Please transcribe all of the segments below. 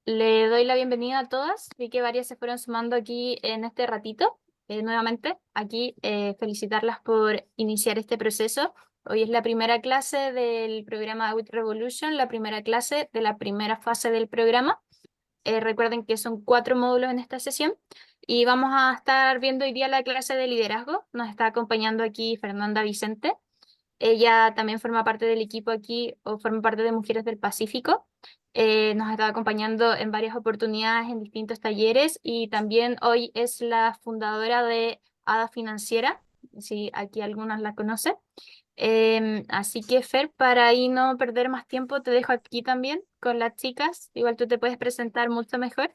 Le doy la bienvenida a todas. Vi que varias se fueron sumando aquí en este ratito. Nuevamente, aquí felicitarlas por iniciar este proceso. Hoy es la primera clase del programa With Revolution, la primera clase de la primera fase del programa. Recuerden que son 4 módulos en esta sesión y vamos a estar viendo hoy día la clase de liderazgo. Nos está acompañando aquí Fernanda Vicente. Ella también forma parte del equipo aquí o forma parte de Mujeres del Pacífico. Nos ha estado acompañando en varias oportunidades en distintos talleres y también hoy es la fundadora de Ada Financiera, si aquí algunas la conocen. Así que Fer, para ahí no perder más tiempo, te dejo aquí también con las chicas. Igual tú te puedes presentar mucho mejor,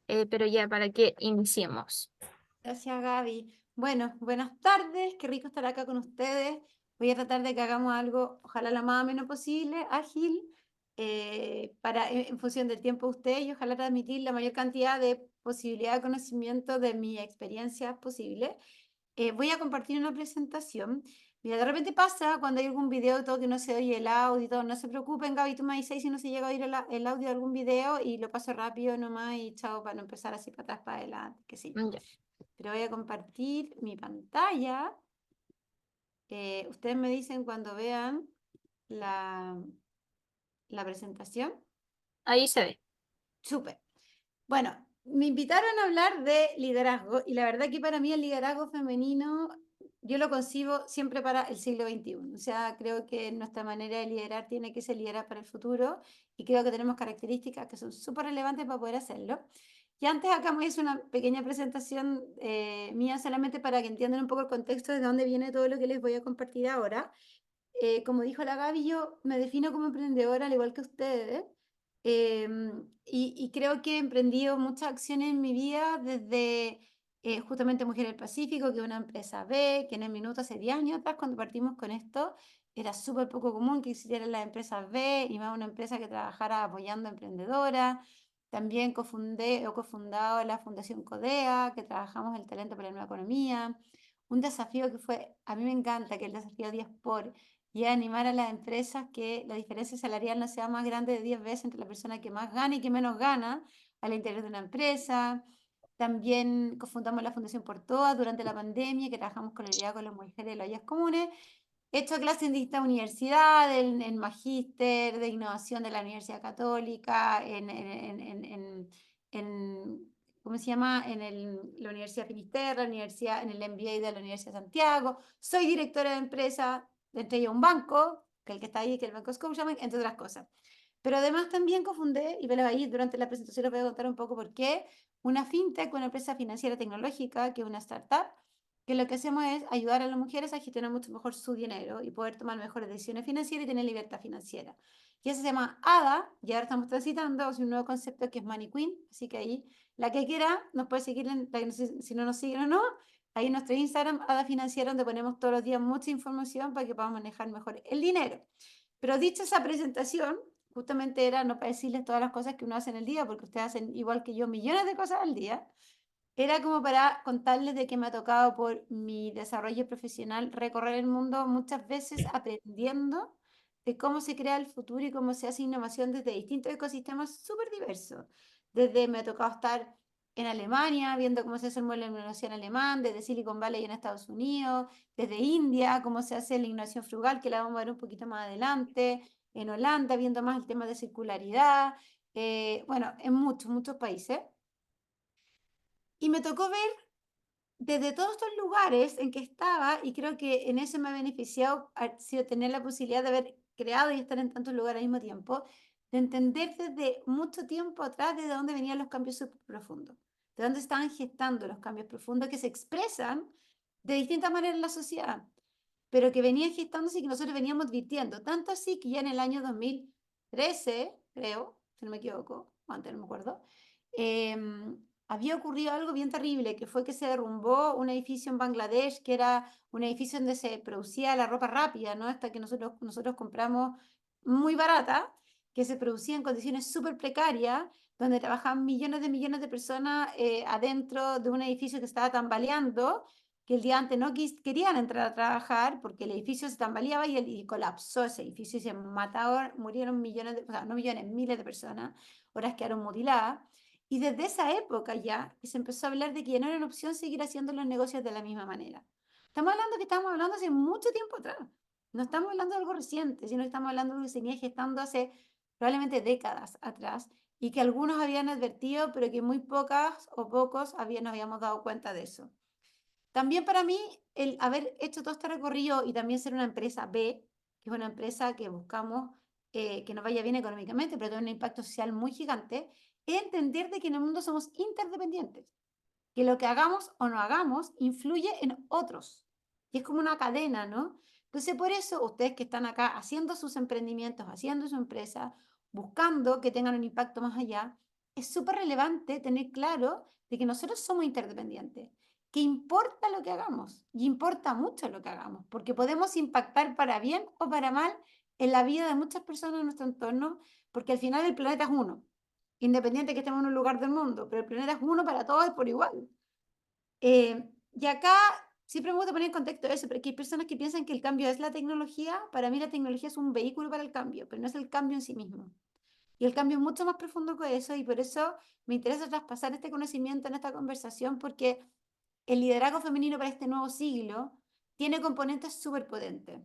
pero ya para que iniciemos. Gracias, Gaby. Bueno, buenas tardes, qué rico estar acá con ustedes. Voy a tratar de que hagamos algo, ojalá lo más ameno posible, ágil, en función del tiempo de ustedes y ojalá transmitir la mayor cantidad de posibilidad de conocimiento de mi experiencia posible. Voy a compartir una presentación. Mira, de repente pasa cuando hay algún video y todo que no se oye el audio y todo. No se preocupen, Gaby, tú me dices si no se llega a oír el audio de algún video y lo paso rápido nomás y chao para no empezar así para atrás, para adelante, que sí. Ya. Pero voy a compartir mi pantalla. Ustedes me dicen cuando vean la, la presentación. Ahí se ve. Súper. Bueno, me invitaron a hablar de liderazgo y la verdad que para mí el liderazgo femenino yo lo concibo siempre para el siglo XXI. O sea, creo que nuestra manera de liderar tiene que ser liderar para el futuro y creo que tenemos características que son súper relevantes para poder hacerlo. Y antes acá me hice una pequeña presentación mía solamente para que entiendan un poco el contexto de dónde viene todo lo que les voy a compartir ahora. Como dijo la Gaby, yo me defino como emprendedora al igual que ustedes. Y creo que he emprendido muchas acciones en mi vida desde justamente Mujer del Pacífico, que es una empresa B, que en el minuto hace 10 años atrás, cuando partimos con esto, era súper poco común que existieran las empresas B y más una empresa que trabajara apoyando a emprendedoras. También cofundé o cofundado la Fundación CODEA, que trabajamos el talento para la nueva economía. Un desafío que fue, a mí me encanta, que el desafío 10 por y animar a las empresas que la diferencia salarial no sea más grande de 10 veces entre la persona que más gana y que menos gana al interior de una empresa. También cofundamos la Fundación Por Todas durante la pandemia, que trabajamos con la idea con las mujeres de las ollas comunes. He hecho clases en distintas universidades, en Magíster de Innovación de la Universidad Católica, ¿cómo se llama? La Universidad Finisterra, en el MBA de la Universidad de Santiago. Soy directora de empresa, entre ellos un banco, que el que está ahí, que es el Banco Scotiabank, entre otras cosas. Pero además también cofundé, y me ahí durante la presentación les voy a contar un poco por qué, una fintech, una empresa financiera tecnológica, que es una startup, que lo que hacemos es ayudar a las mujeres a gestionar mucho mejor su dinero y poder tomar mejores decisiones financieras y tener libertad financiera. Y eso se llama ADA, y ahora estamos transitando hacia un nuevo concepto que es Money Queen, así que ahí la que quiera nos puede seguir, si no nos siguen o no, ahí en nuestro Instagram, ADA Financiera, donde ponemos todos los días mucha información para que podamos manejar mejor el dinero. Pero dicha esa presentación, justamente era no para decirles todas las cosas que uno hace en el día, porque ustedes hacen igual que yo millones de cosas al día, era como para contarles de que me ha tocado por mi desarrollo profesional recorrer el mundo muchas veces aprendiendo de cómo se crea el futuro y cómo se hace innovación desde distintos ecosistemas súper diversos. Desde me ha tocado estar en Alemania, viendo cómo se hace el modelo de innovación alemán, desde Silicon Valley en Estados Unidos, desde India, cómo se hace la innovación frugal, que la vamos a ver un poquito más adelante, en Holanda, viendo más el tema de circularidad, bueno, en muchos países. Y me tocó ver desde todos estos lugares en que estaba, y creo que en eso me ha beneficiado, ha sido tener la posibilidad de haber creado y estar en tantos lugares al mismo tiempo, de entender desde mucho tiempo atrás de dónde venían los cambios profundos, de dónde estaban gestando los cambios profundos que se expresan de distintas maneras en la sociedad, pero que venían gestándose y que nosotros veníamos advirtiendo, tanto así que ya en el año 2013, creo, si no me equivoco, antes no me acuerdo, eh, había ocurrido algo bien terrible, que fue que se derrumbó un edificio en Bangladesh, que era un edificio donde se producía la ropa rápida, ¿no? Esta que nosotros compramos muy barata, que se producía en condiciones súper precarias, donde trabajaban millones de personas adentro de un edificio que estaba tambaleando, que el día antes no querían entrar a trabajar porque el edificio se tambaleaba y colapsó ese edificio y se mataron, murieron millones o sea, no millones, miles de personas, horas quedaron mutiladas. Y desde esa época ya se empezó a hablar de que ya no era una opción seguir haciendo los negocios de la misma manera. Estamos hablando hace mucho tiempo atrás. No estamos hablando de algo reciente, sino que estamos hablando de algo que se venía gestando hace probablemente décadas atrás y que algunos habían advertido, pero que muy pocas o pocos nos habíamos dado cuenta de eso. También para mí, el haber hecho todo este recorrido y también ser una empresa B, que es una empresa que buscamos que nos vaya bien económicamente, pero tiene un impacto social muy gigante, es entender de que en el mundo somos interdependientes, que lo que hagamos o no hagamos influye en otros. Y es como una cadena, ¿no? Entonces, por eso, ustedes que están acá haciendo sus emprendimientos, haciendo su empresa, buscando que tengan un impacto más allá, es súper relevante tener claro de que nosotros somos interdependientes, que importa lo que hagamos, y importa mucho lo que hagamos, porque podemos impactar para bien o para mal en la vida de muchas personas en nuestro entorno, porque al final el planeta es uno, independiente que estemos en un lugar del mundo, pero el planeta es uno para todos y por igual. Y acá siempre me gusta poner en contexto eso, porque hay personas que piensan que el cambio es la tecnología. Para mí la tecnología es un vehículo para el cambio, pero no es el cambio en sí mismo. Y el cambio es mucho más profundo que eso, y por eso me interesa traspasar este conocimiento en esta conversación, porque el liderazgo femenino para este nuevo siglo tiene componentes súper potentes.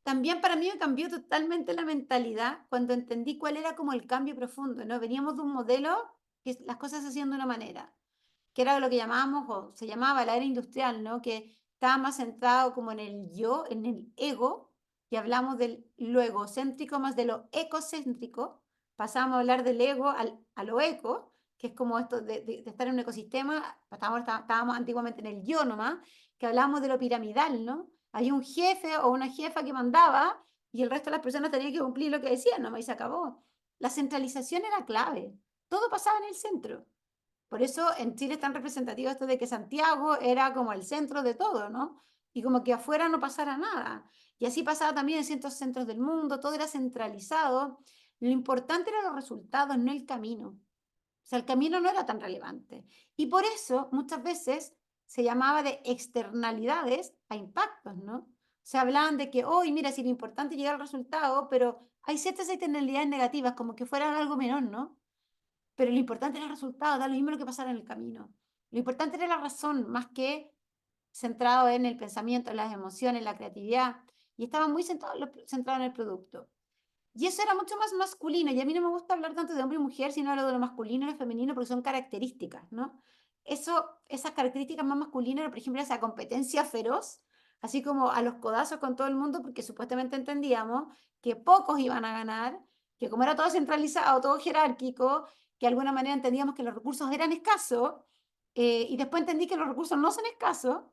También para mí me cambió totalmente la mentalidad cuando entendí cuál era como el cambio profundo, ¿no? Veníamos de un modelo que las cosas se hacían de una manera, que era lo que llamábamos, o se llamaba la era industrial, ¿no? Que estaba más centrado como en el yo, en el ego, y hablamos de lo egocéntrico más de lo ecocéntrico. Pasamos a hablar del ego a lo eco, que es como esto de estar en un ecosistema. Estábamos antiguamente en el yo nomás, que hablábamos de lo piramidal, ¿no? Hay un jefe o una jefa que mandaba y el resto de las personas tenían que cumplir lo que decían nomás y se acabó. La centralización era clave. Todo pasaba en el centro. Por eso en Chile es tan representativo esto de que Santiago era como el centro de todo, ¿no? Y como que afuera no pasara nada. Y así pasaba también en ciertos centros del mundo, todo era centralizado. Lo importante eran los resultados, no el camino. O sea, el camino no era tan relevante. Y por eso muchas veces se llamaba de externalidades a impactos, ¿no? Se hablaban de que, hoy mira, si lo importante es llegar al resultado, pero hay ciertas externalidades negativas, como que fueran algo menor, ¿no? Pero lo importante era el resultado, da lo mismo lo que pasara en el camino. Lo importante era la razón, más que centrado en el pensamiento, en las emociones, en la creatividad, y estaba muy centrado en el producto. Y eso era mucho más masculino, y a mí no me gusta hablar tanto de hombre y mujer, sino hablo de lo masculino y lo femenino, porque son características, ¿no? Esas características más masculinas, por ejemplo, esa competencia feroz, así como a los codazos con todo el mundo, porque supuestamente entendíamos que pocos iban a ganar, que como era todo centralizado, todo jerárquico, que de alguna manera entendíamos que los recursos eran escasos, y después entendí que los recursos no son escasos,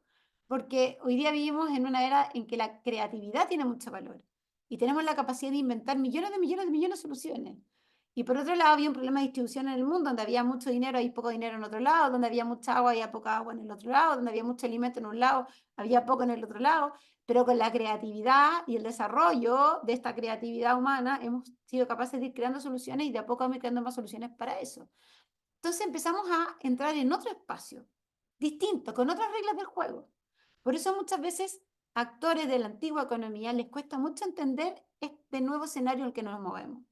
porque hoy día vivimos en una era en que la creatividad tiene mucho valor y tenemos la capacidad de inventar millones de soluciones. Y por otro lado, había un problema de distribución en el mundo, donde había mucho dinero y poco dinero en otro lado, donde había mucha agua y poca agua en el otro lado, donde había mucho alimento en un lado, había poco en el otro lado, pero con la creatividad y el desarrollo de esta creatividad humana hemos sido capaces de ir creando soluciones y de a poco vamos creando más soluciones para eso. Entonces empezamos a entrar en otro espacio, distinto, con otras reglas del juego. Por eso muchas veces actores de la antigua economía les cuesta mucho entender este nuevo escenario en el que nos movemos.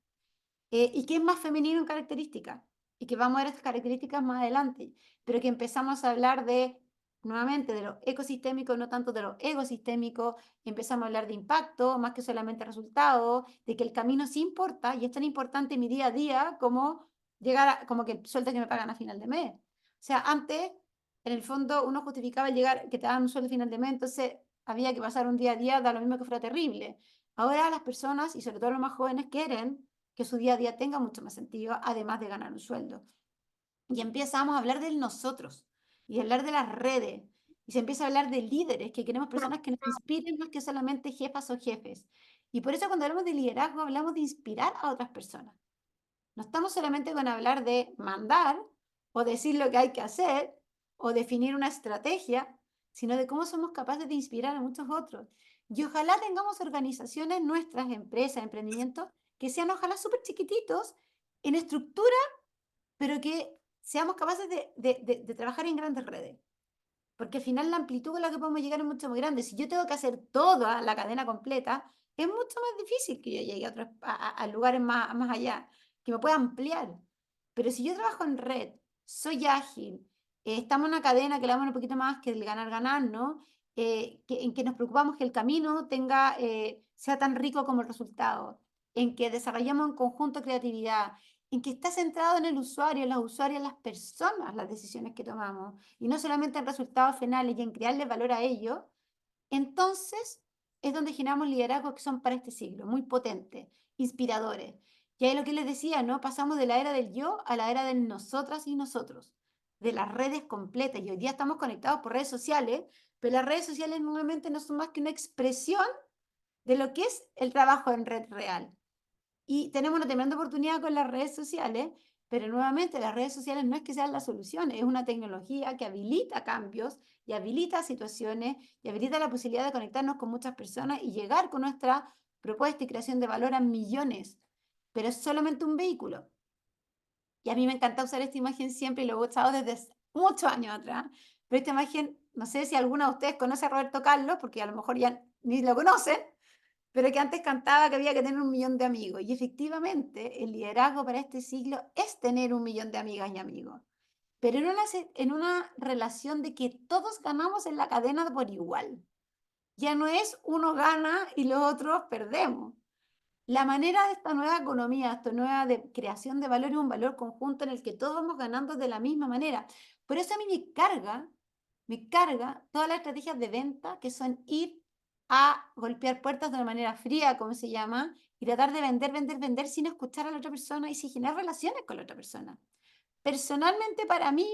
Y que es más femenino en características, y que vamos a ver estas características más adelante, pero que empezamos a hablar de, nuevamente, de lo ecosistémico, no tanto de lo egosistémico, empezamos a hablar de impacto, más que solamente resultados, de que el camino sí importa, y es tan importante mi día a día como llegar a, como que el sueldo que me pagan a final de mes. O sea, antes, en el fondo, uno justificaba el llegar, que te daban un sueldo a final de mes, entonces había que pasar un día a día, da lo mismo que fuera terrible. Ahora las personas, y sobre todo los más jóvenes, quieren que su día a día tenga mucho más sentido, además de ganar un sueldo. Y empezamos a hablar del nosotros y hablar de las redes. Y se empieza a hablar de líderes, que queremos personas que nos inspiren más que solamente jefas o jefes. Y por eso cuando hablamos de liderazgo hablamos de inspirar a otras personas. No estamos solamente con hablar de mandar o decir lo que hay que hacer o definir una estrategia, sino de cómo somos capaces de inspirar a muchos otros. Y ojalá tengamos organizaciones, nuestras empresas, emprendimientos, que sean ojalá súper chiquititos en estructura, pero que seamos capaces de trabajar en grandes redes. porque al final la amplitud con la que podemos llegar es mucho más grande. Si yo tengo que hacer toda la cadena completa, es mucho más difícil que yo llegue a, a lugares más allá, que me pueda ampliar. Pero si yo trabajo en red, soy ágil, estamos en una cadena que le damos un poquito más que el ganar-ganar, ¿no? En que nos preocupamos que el camino tenga, sea tan rico como el resultado, en que desarrollamos en conjunto creatividad, en que está centrado en el usuario, en los usuarios, en las personas, las decisiones que tomamos, y no solamente en resultados finales y en crearles valor a ellos, entonces es donde generamos liderazgos que son para este siglo, muy potentes, inspiradores. Y ahí lo que les decía, ¿no? Pasamos de la era del yo a la era del nosotras y nosotros, de las redes completas. Y hoy día estamos conectados por redes sociales, pero las redes sociales nuevamente no son más que una expresión de lo que es el trabajo en red real. Y tenemos una tremenda oportunidad con las redes sociales, pero nuevamente las redes sociales no es que sean la solución, es una tecnología que habilita cambios y habilita situaciones y habilita la posibilidad de conectarnos con muchas personas y llegar con nuestra propuesta y creación de valor a millones, pero es solamente un vehículo. Y a mí me encanta usar esta imagen siempre y lo he usado desde muchos años atrás, pero esta imagen, no sé si alguna de ustedes conoce a Roberto Carlos, porque a lo mejor ya ni lo conocen, pero que antes cantaba que había que tener 1 millón de amigos. Y efectivamente, el liderazgo para este siglo es tener 1 millón de amigas y amigos, pero en una relación de que todos ganamos en la cadena por igual. Ya no es uno gana y los otros perdemos. La manera de esta nueva economía, esta nueva de creación de valor es un valor conjunto en el que todos vamos ganando de la misma manera. Por eso a mí me carga todas las estrategias de venta que son ir a golpear puertas de una manera fría, como se llama, y tratar de vender, vender, vender sin escuchar a la otra persona y sin generar relaciones con la otra persona. Personalmente, para mí,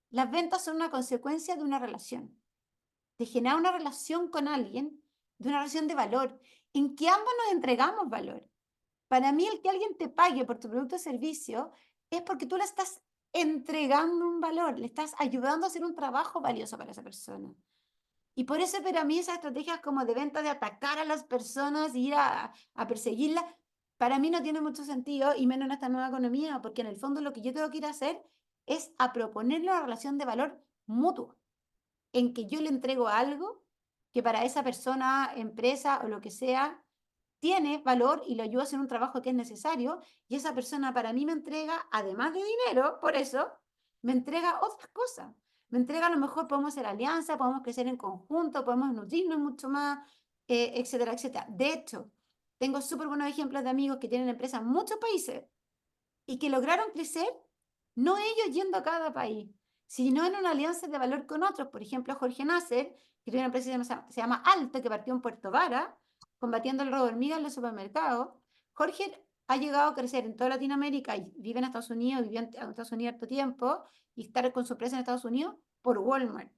las ventas son una consecuencia de una relación, de generar una relación con alguien, de una relación de valor, en que ambos nos entregamos valor. Para mí, el que alguien te pague por tu producto o servicio es porque tú le estás entregando un valor, le estás ayudando a hacer un trabajo valioso para esa persona. Y por eso para mí esas estrategias como de venta, de atacar a las personas, ir a perseguirlas, para mí no tiene mucho sentido, y menos en esta nueva economía, porque en el fondo lo que yo tengo que ir a hacer es a proponerle una relación de valor mutuo, en que yo le entrego algo que para esa persona, empresa o lo que sea, tiene valor y lo ayuda a hacer un trabajo que es necesario, y esa persona para mí me entrega, además de dinero, por eso, me entrega otras cosas. Me entrega a lo mejor podemos hacer alianza, podemos crecer en conjunto, podemos nutrirnos mucho más, etcétera, etcétera. De hecho, tengo súper buenos ejemplos de amigos que tienen empresas en muchos países y que lograron crecer, no ellos yendo a cada país, sino en una alianza de valor con otros. Por ejemplo, Jorge Nasser, que tiene una empresa que se llama Alto, que partió en Puerto Vara, combatiendo el robo de hormigas en los supermercados. Jorge ha llegado a crecer en toda Latinoamérica y vive en Estados Unidos, vivió en Estados Unidos harto tiempo, y estar con su empresa en Estados Unidos por Walmart.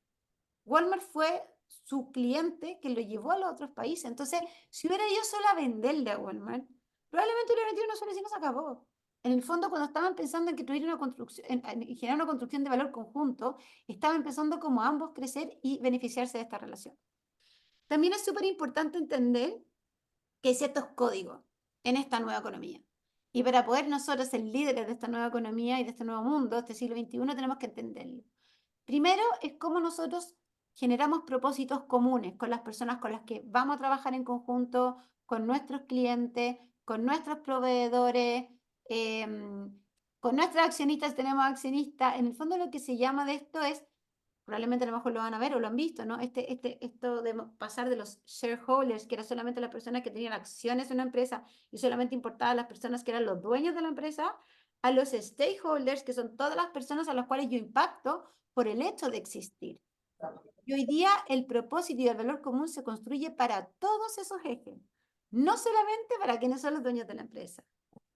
Walmart fue su cliente que lo llevó a los otros países. Entonces, si hubiera ido solo a venderle a Walmart, probablemente hubiera metido una solución y se acabó. En el fondo, cuando estaban pensando en que tuviera una construcción, en generar una construcción de valor conjunto, estaban empezando como ambos crecer y beneficiarse de esta relación. También es súper importante entender que hay ciertos códigos en esta nueva economía. Y para poder nosotros ser líderes de esta nueva economía y de este nuevo mundo, este siglo XXI, tenemos que entenderlo. Primero es cómo nosotros generamos propósitos comunes con las personas con las que vamos a trabajar en conjunto, con nuestros clientes, con nuestros proveedores, eh, con nuestros accionistas, tenemos accionistas. En el fondo lo que se llama de esto es, probablemente a lo mejor lo van a ver o lo han visto, ¿no? Esto de pasar de los shareholders, que eran solamente las personas que tenían acciones en una empresa y solamente importaba a las personas que eran los dueños de la empresa, a los stakeholders, que son todas las personas a las cuales yo impacto por el hecho de existir. Y hoy día el propósito y el valor común se construye para todos esos ejes, no solamente para quienes son los dueños de la empresa.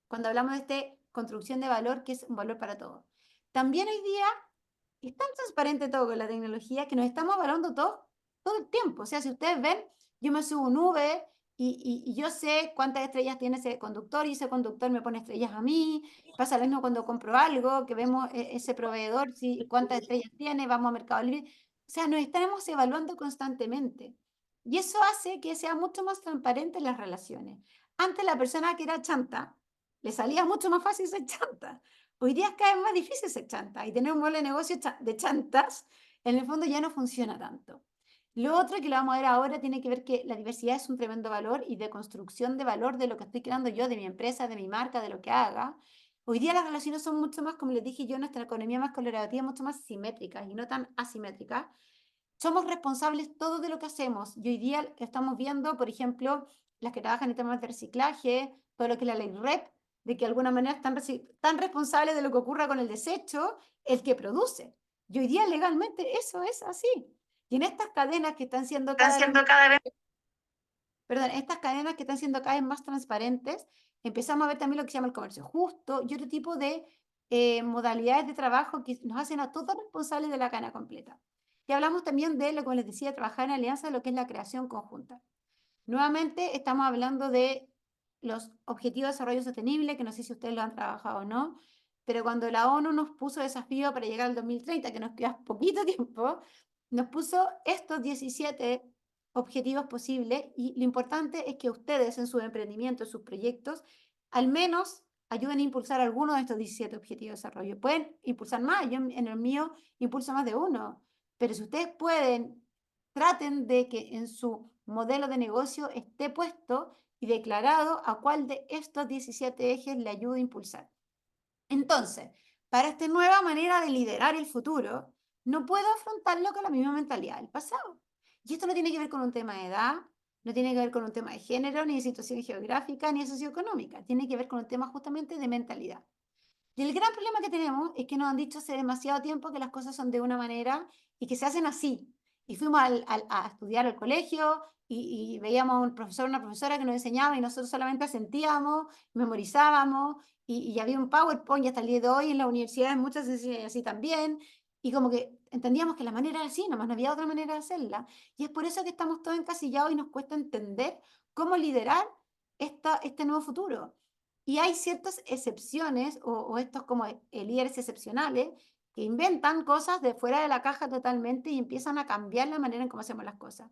Cuando hablamos de esta construcción de valor, que es un valor para todos. También hoy día es tan transparente todo con la tecnología que nos estamos evaluando todo el tiempo. O sea, si ustedes ven, yo me subo un Uber y yo sé cuántas estrellas tiene ese conductor y ese conductor me pone estrellas a mí. Pasa lo mismo cuando compro algo, que vemos ese proveedor, si, cuántas estrellas tiene, vamos a Mercado Libre. O sea, nos estamos evaluando constantemente. Y eso hace que sea mucho más transparente las relaciones. Antes la persona que era chanta, le salía mucho más fácil ser chanta. Hoy día es cada vez más difícil ser chanta y tener un modelo de negocio de chantas en el fondo ya no funciona tanto. Lo otro que lo vamos a ver ahora tiene que ver que la diversidad es un tremendo valor y de construcción de valor de lo que estoy creando yo, de mi empresa, de mi marca, de lo que haga. Hoy día las relaciones son mucho más, como les dije yo, nuestra economía más colaborativa, mucho más simétricas y no tan asimétricas. Somos responsables todos de lo que hacemos. Y hoy día estamos viendo, por ejemplo, las que trabajan en temas de reciclaje, todo lo que es la ley REP, de que de alguna manera están tan responsables de lo que ocurra con el desecho el que produce. Y hoy día legalmente eso es así. Y en estas cadenas que están siendo Están cada vez, siendo cada vez perdón, estas cadenas que están siendo cada vez más transparentes, empezamos a ver también lo que se llama el comercio justo y otro tipo de modalidades de trabajo que nos hacen a todos responsables de la cadena completa. Y hablamos también de lo que les decía, trabajar en alianza, de lo que es la creación conjunta. Nuevamente estamos hablando de los Objetivos de Desarrollo Sostenible, que no sé si ustedes lo han trabajado o no, pero cuando la ONU nos puso desafío para llegar al 2030, que nos queda poquito tiempo, nos puso estos 17 objetivos posibles y lo importante es que ustedes en su emprendimiento, en sus proyectos, al menos ayuden a impulsar alguno de estos 17 objetivos de desarrollo. Pueden impulsar más, yo en el mío impulso más de uno, pero si ustedes pueden, traten de que en su modelo de negocio esté puesto y declarado a cuál de estos 17 ejes le ayuda a impulsar. Entonces, para esta nueva manera de liderar el futuro, no puedo afrontarlo con la misma mentalidad del pasado. Y esto no tiene que ver con un tema de edad, no tiene que ver con un tema de género, ni de situación geográfica, ni de socioeconómica. Tiene que ver con un tema justamente de mentalidad. Y el gran problema que tenemos es que nos han dicho hace demasiado tiempo que las cosas son de una manera y que se hacen así. Y fuimos a estudiar al colegio y veíamos a un profesor, una profesora que nos enseñaba y nosotros solamente asentíamos, memorizábamos y había un PowerPoint y hasta el día de hoy en la universidad en muchas se enseña así también. Y como que entendíamos que la manera era así, nomás no había otra manera de hacerla. Y es por eso que estamos todos encasillados y nos cuesta entender cómo liderar este nuevo futuro. Y hay ciertas excepciones o estos como líderes excepcionales que inventan cosas de fuera de la caja totalmente y empiezan a cambiar la manera en cómo hacemos las cosas.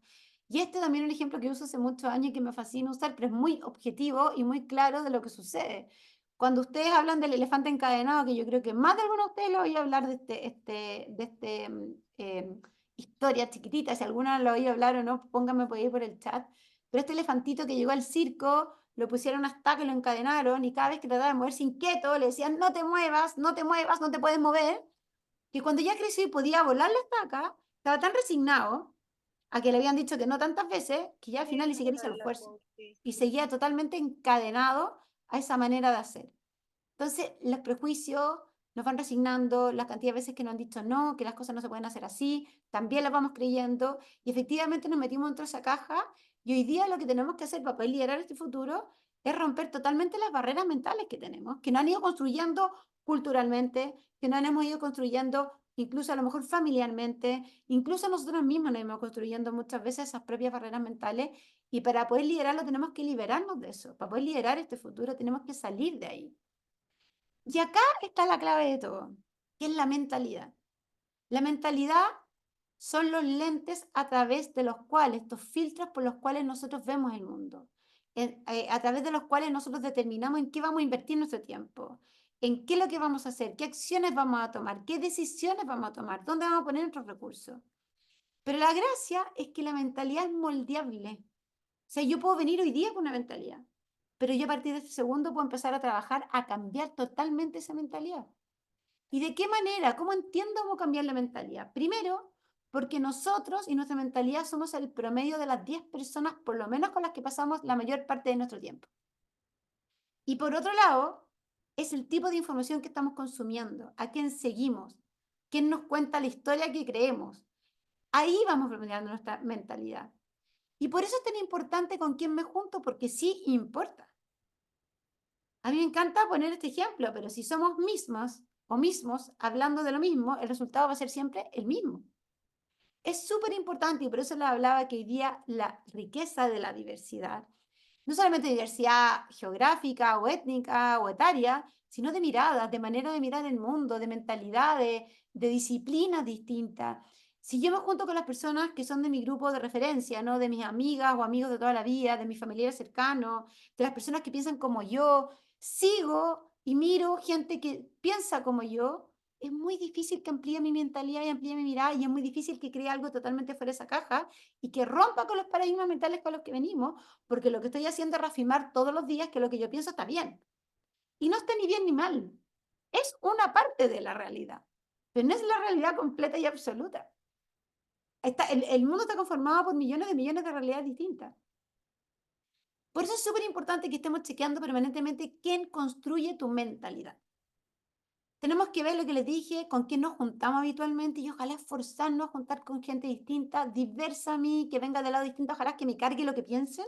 Y este también es un ejemplo que uso hace muchos años y que me fascina usar, pero es muy objetivo y muy claro de lo que sucede. Cuando ustedes hablan del elefante encadenado, que yo creo que más de alguno de ustedes lo oí hablar de historia chiquitita, si alguna lo oí hablar o no, pónganme por ahí por el chat, pero este elefantito que llegó al circo lo pusieron hasta que lo encadenaron y cada vez que trataba de moverse inquieto le decían no te muevas, no te muevas, no te puedes mover, que cuando ya creció y podía volar la estaca, estaba tan resignado a que le habían dicho que no tantas veces que ya al final ni siquiera hizo el esfuerzo y seguía totalmente encadenado a esa manera de hacer. Entonces, los prejuicios nos van resignando, la cantidad de veces que nos han dicho no, que las cosas no se pueden hacer así, también las vamos creyendo y efectivamente nos metimos dentro de esa caja y hoy día lo que tenemos que hacer para poder liderar este futuro es romper totalmente las barreras mentales que tenemos, que nos han ido construyendo culturalmente, que nos hemos ido construyendo incluso a lo mejor familiarmente, incluso nosotros mismos nos hemos construyendo muchas veces esas propias barreras mentales y para poder liderarlo tenemos que liberarnos de eso, para poder liderar este futuro tenemos que salir de ahí. Y acá está la clave de todo, que es la mentalidad. La mentalidad son los lentes a través de los cuales, estos filtros por los cuales nosotros vemos el mundo, a través de los cuales nosotros determinamos en qué vamos a invertir nuestro tiempo, en qué es lo que vamos a hacer, qué acciones vamos a tomar, qué decisiones vamos a tomar, dónde vamos a poner nuestros recursos. Pero la gracia es que la mentalidad es moldeable. O sea, yo puedo venir hoy día con una mentalidad, pero yo a partir de este segundo puedo empezar a trabajar a cambiar totalmente esa mentalidad. ¿Y de qué manera? ¿Cómo entiendo cómo cambiar la mentalidad? Primero, porque nosotros y nuestra mentalidad somos el promedio de las 10 personas, por lo menos con las que pasamos la mayor parte de nuestro tiempo. Y por otro lado, es el tipo de información que estamos consumiendo, a quién seguimos, quién nos cuenta la historia que creemos. Ahí vamos promediando nuestra mentalidad. Y por eso es tan importante con quién me junto, porque sí importa. A mí me encanta poner este ejemplo, pero si somos mismas o mismos hablando de lo mismo, el resultado va a ser siempre el mismo. Es súper importante y por eso les hablaba que hoy día la riqueza de la diversidad, no solamente diversidad geográfica o étnica o etaria, sino de miradas, de manera de mirar el mundo, de mentalidad, de disciplinas distintas. Si yo me junto con las personas que son de mi grupo de referencia, ¿no? De mis amigas o amigos de toda la vida, de mis familiares cercanos, de las personas que piensan como yo, sigo y miro gente que piensa como yo, es muy difícil que amplíe mi mentalidad y amplíe mi mirada, y es muy difícil que cree algo totalmente fuera de esa caja y que rompa con los paradigmas mentales con los que venimos, porque lo que estoy haciendo es reafirmar todos los días que lo que yo pienso está bien. Y no está ni bien ni mal. Es una parte de la realidad, pero no es la realidad completa y absoluta. El mundo está conformado por millones de realidades distintas. Por eso es súper importante que estemos chequeando permanentemente quién construye tu mentalidad. Tenemos que ver lo que les dije, con quién nos juntamos habitualmente y ojalá esforzarnos a juntar con gente distinta, diversa a mí, que venga de lado distinto, ojalá que me cargue lo que piensen,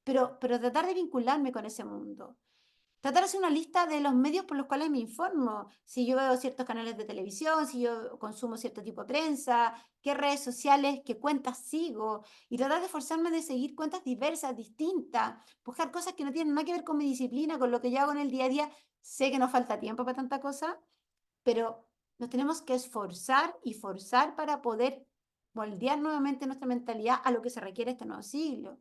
pero tratar de vincularme con ese mundo. Tratar de hacer una lista de los medios por los cuales me informo. Si yo veo ciertos canales de televisión, si yo consumo cierto tipo de prensa, qué redes sociales, qué cuentas sigo. Y tratar de esforzarme de seguir cuentas diversas, distintas. Buscar cosas que no tienen nada que ver con mi disciplina, con lo que yo hago en el día a día. Sé que nos falta tiempo para tanta cosa, pero nos tenemos que esforzar y forzar para poder moldear nuevamente nuestra mentalidad a lo que se requiere este nuevo siglo.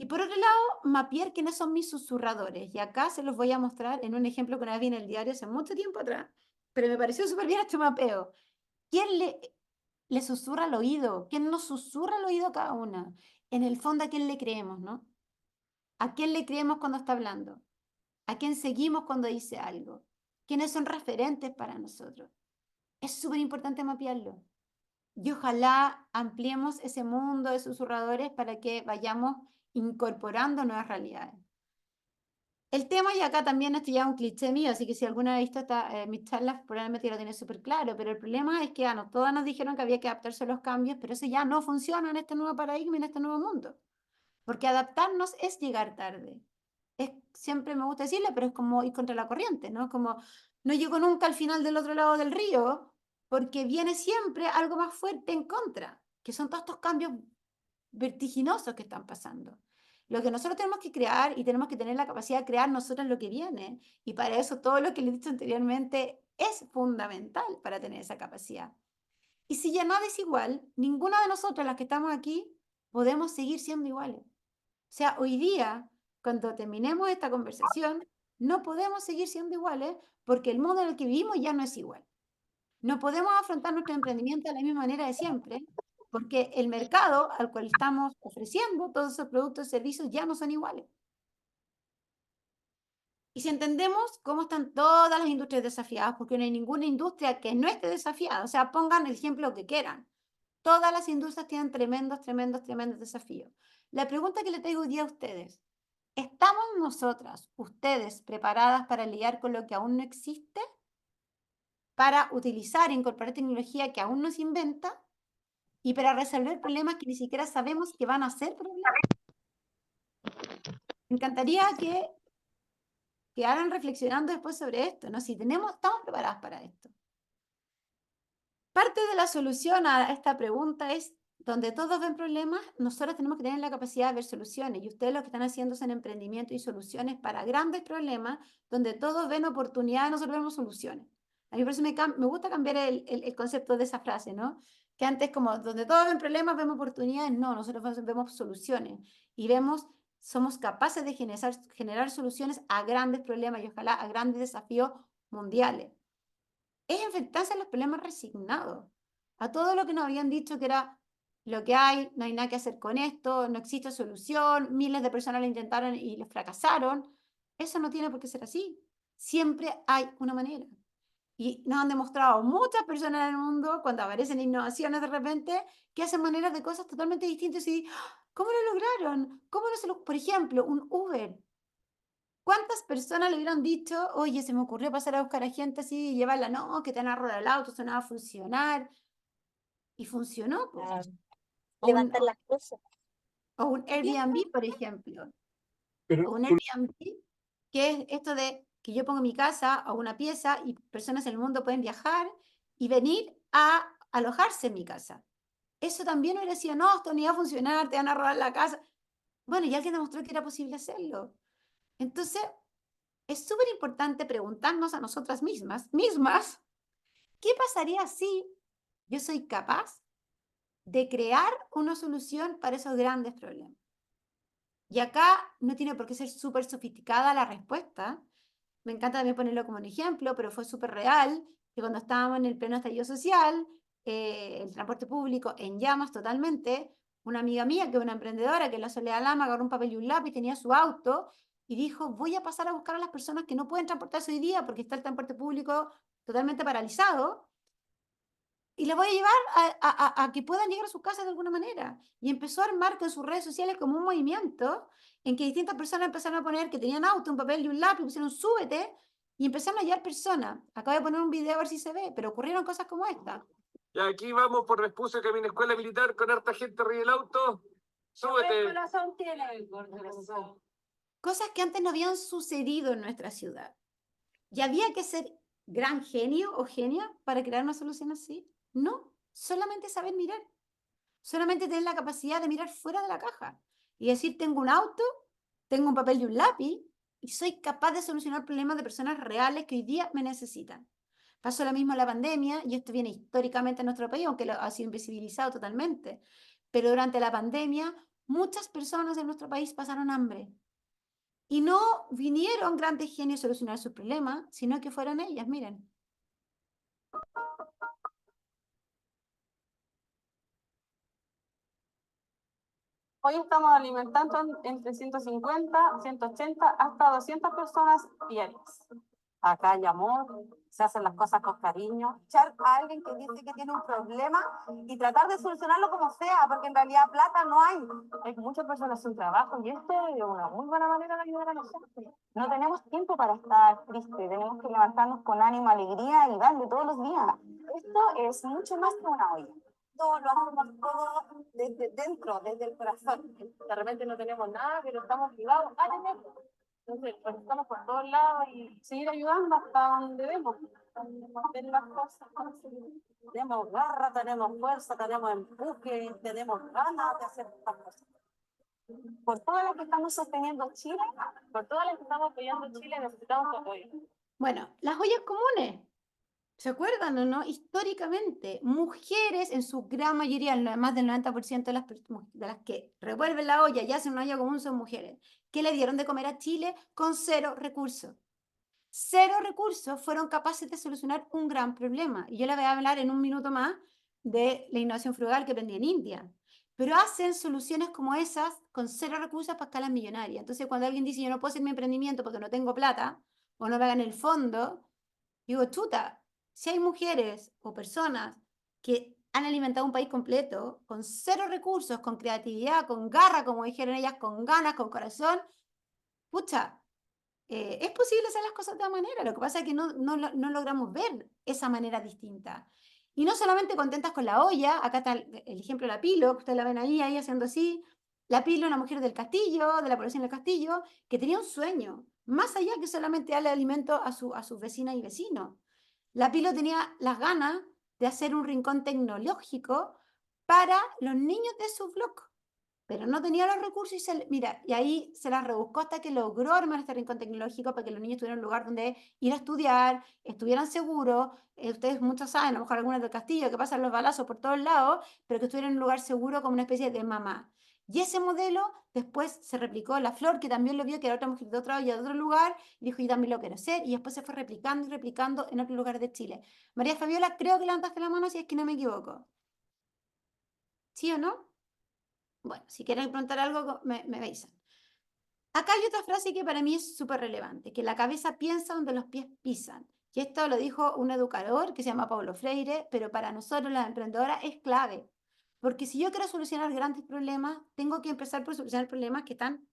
Y por otro lado, mapear quiénes son mis susurradores. Y acá se los voy a mostrar en un ejemplo que una vez vi en el diario hace mucho tiempo atrás, pero me pareció súper bien este mapeo. ¿Quién le susurra al oído? ¿Quién nos susurra al oído a cada una? En el fondo, ¿a quién le creemos, no? ¿A quién le creemos cuando está hablando? ¿A quién seguimos cuando dice algo? ¿Quiénes son referentes para nosotros? Es súper importante mapearlo. Y ojalá ampliemos ese mundo de susurradores para que vayamos incorporando nuevas realidades. El tema, y acá también esto ya es un cliché mío, así que si alguna ha visto mis charlas, probablemente lo tiene súper claro, pero el problema es que todas nos dijeron que había que adaptarse a los cambios, pero eso ya no funciona en este nuevo paradigma, en este nuevo mundo. Porque adaptarnos es llegar tarde. Siempre me gusta decirle, pero es como ir contra la corriente, ¿no? Como no llego nunca al final del otro lado del río, porque viene siempre algo más fuerte en contra, que son todos estos cambios vertiginosos que están pasando. Lo que nosotros tenemos que crear y tenemos que tener la capacidad de crear nosotros lo que viene. Y para eso todo lo que les he dicho anteriormente es fundamental para tener esa capacidad. Y si ya nada es igual, ninguna de nosotras las que estamos aquí podemos seguir siendo iguales. O sea, hoy día, cuando terminemos esta conversación, no podemos seguir siendo iguales porque el mundo en el que vivimos ya no es igual. No podemos afrontar nuestro emprendimiento de la misma manera de siempre, porque el mercado al cual estamos ofreciendo todos esos productos y servicios ya no son iguales. Y si entendemos cómo están todas las industrias desafiadas, porque no hay ninguna industria que no esté desafiada, o sea, pongan el ejemplo que quieran. Todas las industrias tienen tremendos desafíos. La pregunta que le traigo hoy día a ustedes, ¿estamos nosotras, ustedes, preparadas para lidiar con lo que aún no existe? Para utilizar e incorporar tecnología que aún no se inventa y para resolver problemas que ni siquiera sabemos que van a ser problemas. Me encantaría que quedaran reflexionando después sobre esto, ¿no? Si estamos preparadas para esto. Parte de la solución a esta pregunta es, donde todos ven problemas, nosotros tenemos que tener la capacidad de ver soluciones. Y ustedes lo que están haciendo son emprendimiento y soluciones para grandes problemas, donde todos ven oportunidades, nosotros vemos soluciones. A mí por eso me gusta cambiar el concepto de esa frase, ¿no? Que antes como, donde todos ven problemas, vemos oportunidades. No, nosotros vemos soluciones. Y somos capaces de generar soluciones a grandes problemas y ojalá a grandes desafíos mundiales. Es enfrentarse a los problemas resignados, a todo lo que nos habían dicho que era lo que hay, no hay nada que hacer con esto, no existe solución, miles de personas lo intentaron y les fracasaron. Eso no tiene por qué ser así. Siempre hay una manera. Y nos han demostrado muchas personas en el mundo, cuando aparecen innovaciones de repente, que hacen maneras de cosas totalmente distintas y ¿cómo lo lograron? ¿Cómo no se lo... Por ejemplo, un Uber. ¿Cuántas personas le hubieran dicho, oye, se me ocurrió pasar a buscar a gente así y llevarla? No, que te van a robar el auto, eso no va a funcionar. Y funcionó, pues. O un, Levantar las cosas. o un Airbnb, por ejemplo. O un Airbnb, que es esto de que yo pongo mi casa o una pieza y personas en el mundo pueden viajar y venir a alojarse en mi casa. Eso también hubiera sido, no, esto no iba a funcionar, te van a robar la casa. Bueno, y alguien demostró que era posible hacerlo. Entonces, es súper importante preguntarnos a nosotras mismas, ¿qué pasaría si yo soy capaz de crear una solución para esos grandes problemas? Y acá no tiene por qué ser súper sofisticada la respuesta. Me encanta también ponerlo como un ejemplo, pero fue súper real. que cuando estábamos en el pleno estallido social, el transporte público en llamas totalmente, una amiga mía, que es una emprendedora, que es la Soledad Lama, agarró un papel y un lápiz, tenía su auto, y dijo, voy a pasar a buscar a las personas que no pueden transportarse hoy día porque está el transporte público totalmente paralizado, y les voy a llevar a que puedan llegar a sus casas de alguna manera. Y empezó a armar con sus redes sociales como un movimiento en que distintas personas empezaron a poner que tenían auto, un papel y un lápiz, pusieron súbete, y empezaron a hallar personas. Acabo de poner un video a ver si se ve, pero ocurrieron cosas como esta. Y aquí vamos por Vespucio, camino a escuela militar, con harta gente arriba del auto. Súbete. ¿Qué corazón tiene? Cosas que antes no habían sucedido en nuestra ciudad. ¿Y había que ser gran genio o genia para crear una solución así? No, solamente saber mirar. Solamente tener la capacidad de mirar fuera de la caja y decir, tengo un auto, tengo un papel y un lápiz y soy capaz de solucionar problemas de personas reales que hoy día me necesitan. Pasó lo mismo en la pandemia, y esto viene históricamente en nuestro país, aunque lo ha sido invisibilizado totalmente. Pero durante la pandemia, muchas personas en nuestro país pasaron hambre. Y no vinieron grandes genios a solucionar sus problemas, sino que fueron ellas, miren. Hoy estamos alimentando entre 150, 180 hasta 200 personas diarias. Acá hay amor, se hacen las cosas con cariño. Escuchar a alguien que dice que tiene un problema y tratar de solucionarlo como sea, porque en realidad plata no hay. Hay muchas personas sin trabajo y esto es una muy buena manera de ayudar a la gente. No tenemos tiempo para estar tristes, tenemos que levantarnos con ánimo, alegría y darle todos los días. Esto es mucho más que una olla. Todo lo hacemos todo desde dentro, desde el corazón. De repente no tenemos nada, pero estamos obligados a tenerlo. Entonces, pues estamos por todos lados y seguir ayudando hasta donde demos. Hacer las cosas. Tenemos garra, tenemos fuerza, tenemos empuje, tenemos ganas de hacer estas cosas. Por todas las que estamos sosteniendo Chile, por todas las que estamos apoyando Chile, necesitamos tu apoyo. Bueno, las ollas comunes. ¿Se acuerdan o no? Históricamente, mujeres en su gran mayoría, más del 90% de las que revuelven la olla y hacen una olla común son mujeres, que le dieron de comer a Chile con cero recursos. Cero recursos fueron capaces de solucionar un gran problema. Y yo les voy a hablar en un minuto más de la innovación frugal que aprendí en India. Pero hacen soluciones como esas con cero recursos para escalas millonarias. Entonces, cuando alguien dice, yo no puedo hacer mi emprendimiento porque no tengo plata o no me hagan el fondo, digo, chuta, si hay mujeres o personas que han alimentado un país completo con cero recursos, con creatividad, con garra, como dijeron ellas, con ganas, con corazón, pucha, es posible hacer las cosas de otra manera. Lo que pasa es que no logramos ver esa manera distinta. Y no solamente contentas con la olla, acá está el ejemplo de la Pilo, que ustedes la ven ahí haciendo así. La Pilo, una mujer del castillo, de la población del castillo, que tenía un sueño, más allá que solamente darle alimento a sus vecinas y vecinos. La Pilo tenía las ganas de hacer un rincón tecnológico para los niños de su blog, pero no tenía los recursos y ahí se las rebuscó hasta que logró armar este rincón tecnológico para que los niños tuvieran un lugar donde ir a estudiar, estuvieran seguros. Ustedes muchos saben, a lo mejor algunas del castillo, que pasan los balazos por todos lados, pero que estuvieran en un lugar seguro como una especie de mamá. Y ese modelo después se replicó en La Flor, que también lo vio, que era otra mujer de otra olla, de otro lugar, y dijo, yo también lo quiero hacer, y después se fue replicando y replicando en otros lugares de Chile. María Fabiola, creo que levantaste la mano si es que no me equivoco. ¿Sí o no? Bueno, si quieren preguntar algo, me avisan. Acá hay otra frase que para mí es súper relevante, que la cabeza piensa donde los pies pisan. Y esto lo dijo un educador que se llama Paulo Freire, pero para nosotros las emprendedoras es clave. Porque si yo quiero solucionar grandes problemas, tengo que empezar por solucionar problemas que están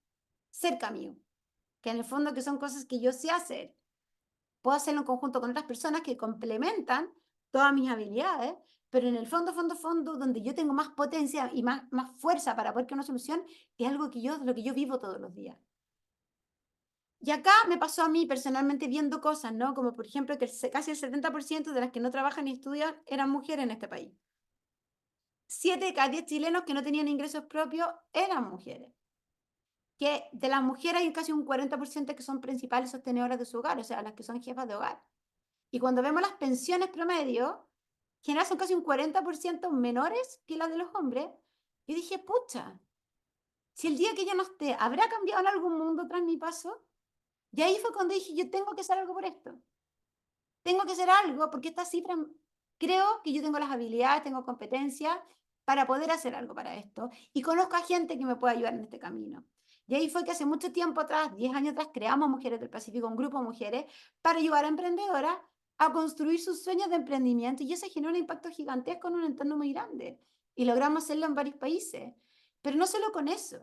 cerca mío, que en el fondo que son cosas que yo sé hacer. Puedo hacerlo en conjunto con otras personas que complementan todas mis habilidades, pero en el fondo, donde yo tengo más potencia y más fuerza para poder crear una solución, es algo que lo que yo vivo todos los días. Y acá me pasó a mí personalmente viendo cosas, ¿no? Como por ejemplo que casi el 70% de las que no trabajan ni estudian eran mujeres en este país. 7 de cada 10 chilenos que no tenían ingresos propios eran mujeres. Que de las mujeres hay casi un 40% que son principales sostenedoras de su hogar, o sea, las que son jefas de hogar. Y cuando vemos las pensiones promedio, en general son casi un 40% menores que las de los hombres. Yo dije, pucha, si el día que ella no esté, ¿habrá cambiado en algún mundo tras mi paso? Y ahí fue cuando dije, yo tengo que hacer algo por esto. tengo que hacer algo porque estas cifras, creo que yo tengo las habilidades, tengo competencias para poder hacer algo para esto y conozco a gente que me puede ayudar en este camino. Y ahí fue que hace mucho tiempo atrás, 10 años atrás, creamos Mujeres del Pacífico, un grupo de mujeres, para ayudar a emprendedoras a construir sus sueños de emprendimiento, y eso generó un impacto gigantesco en un entorno muy grande. Y logramos hacerlo en varios países. Pero no solo con eso.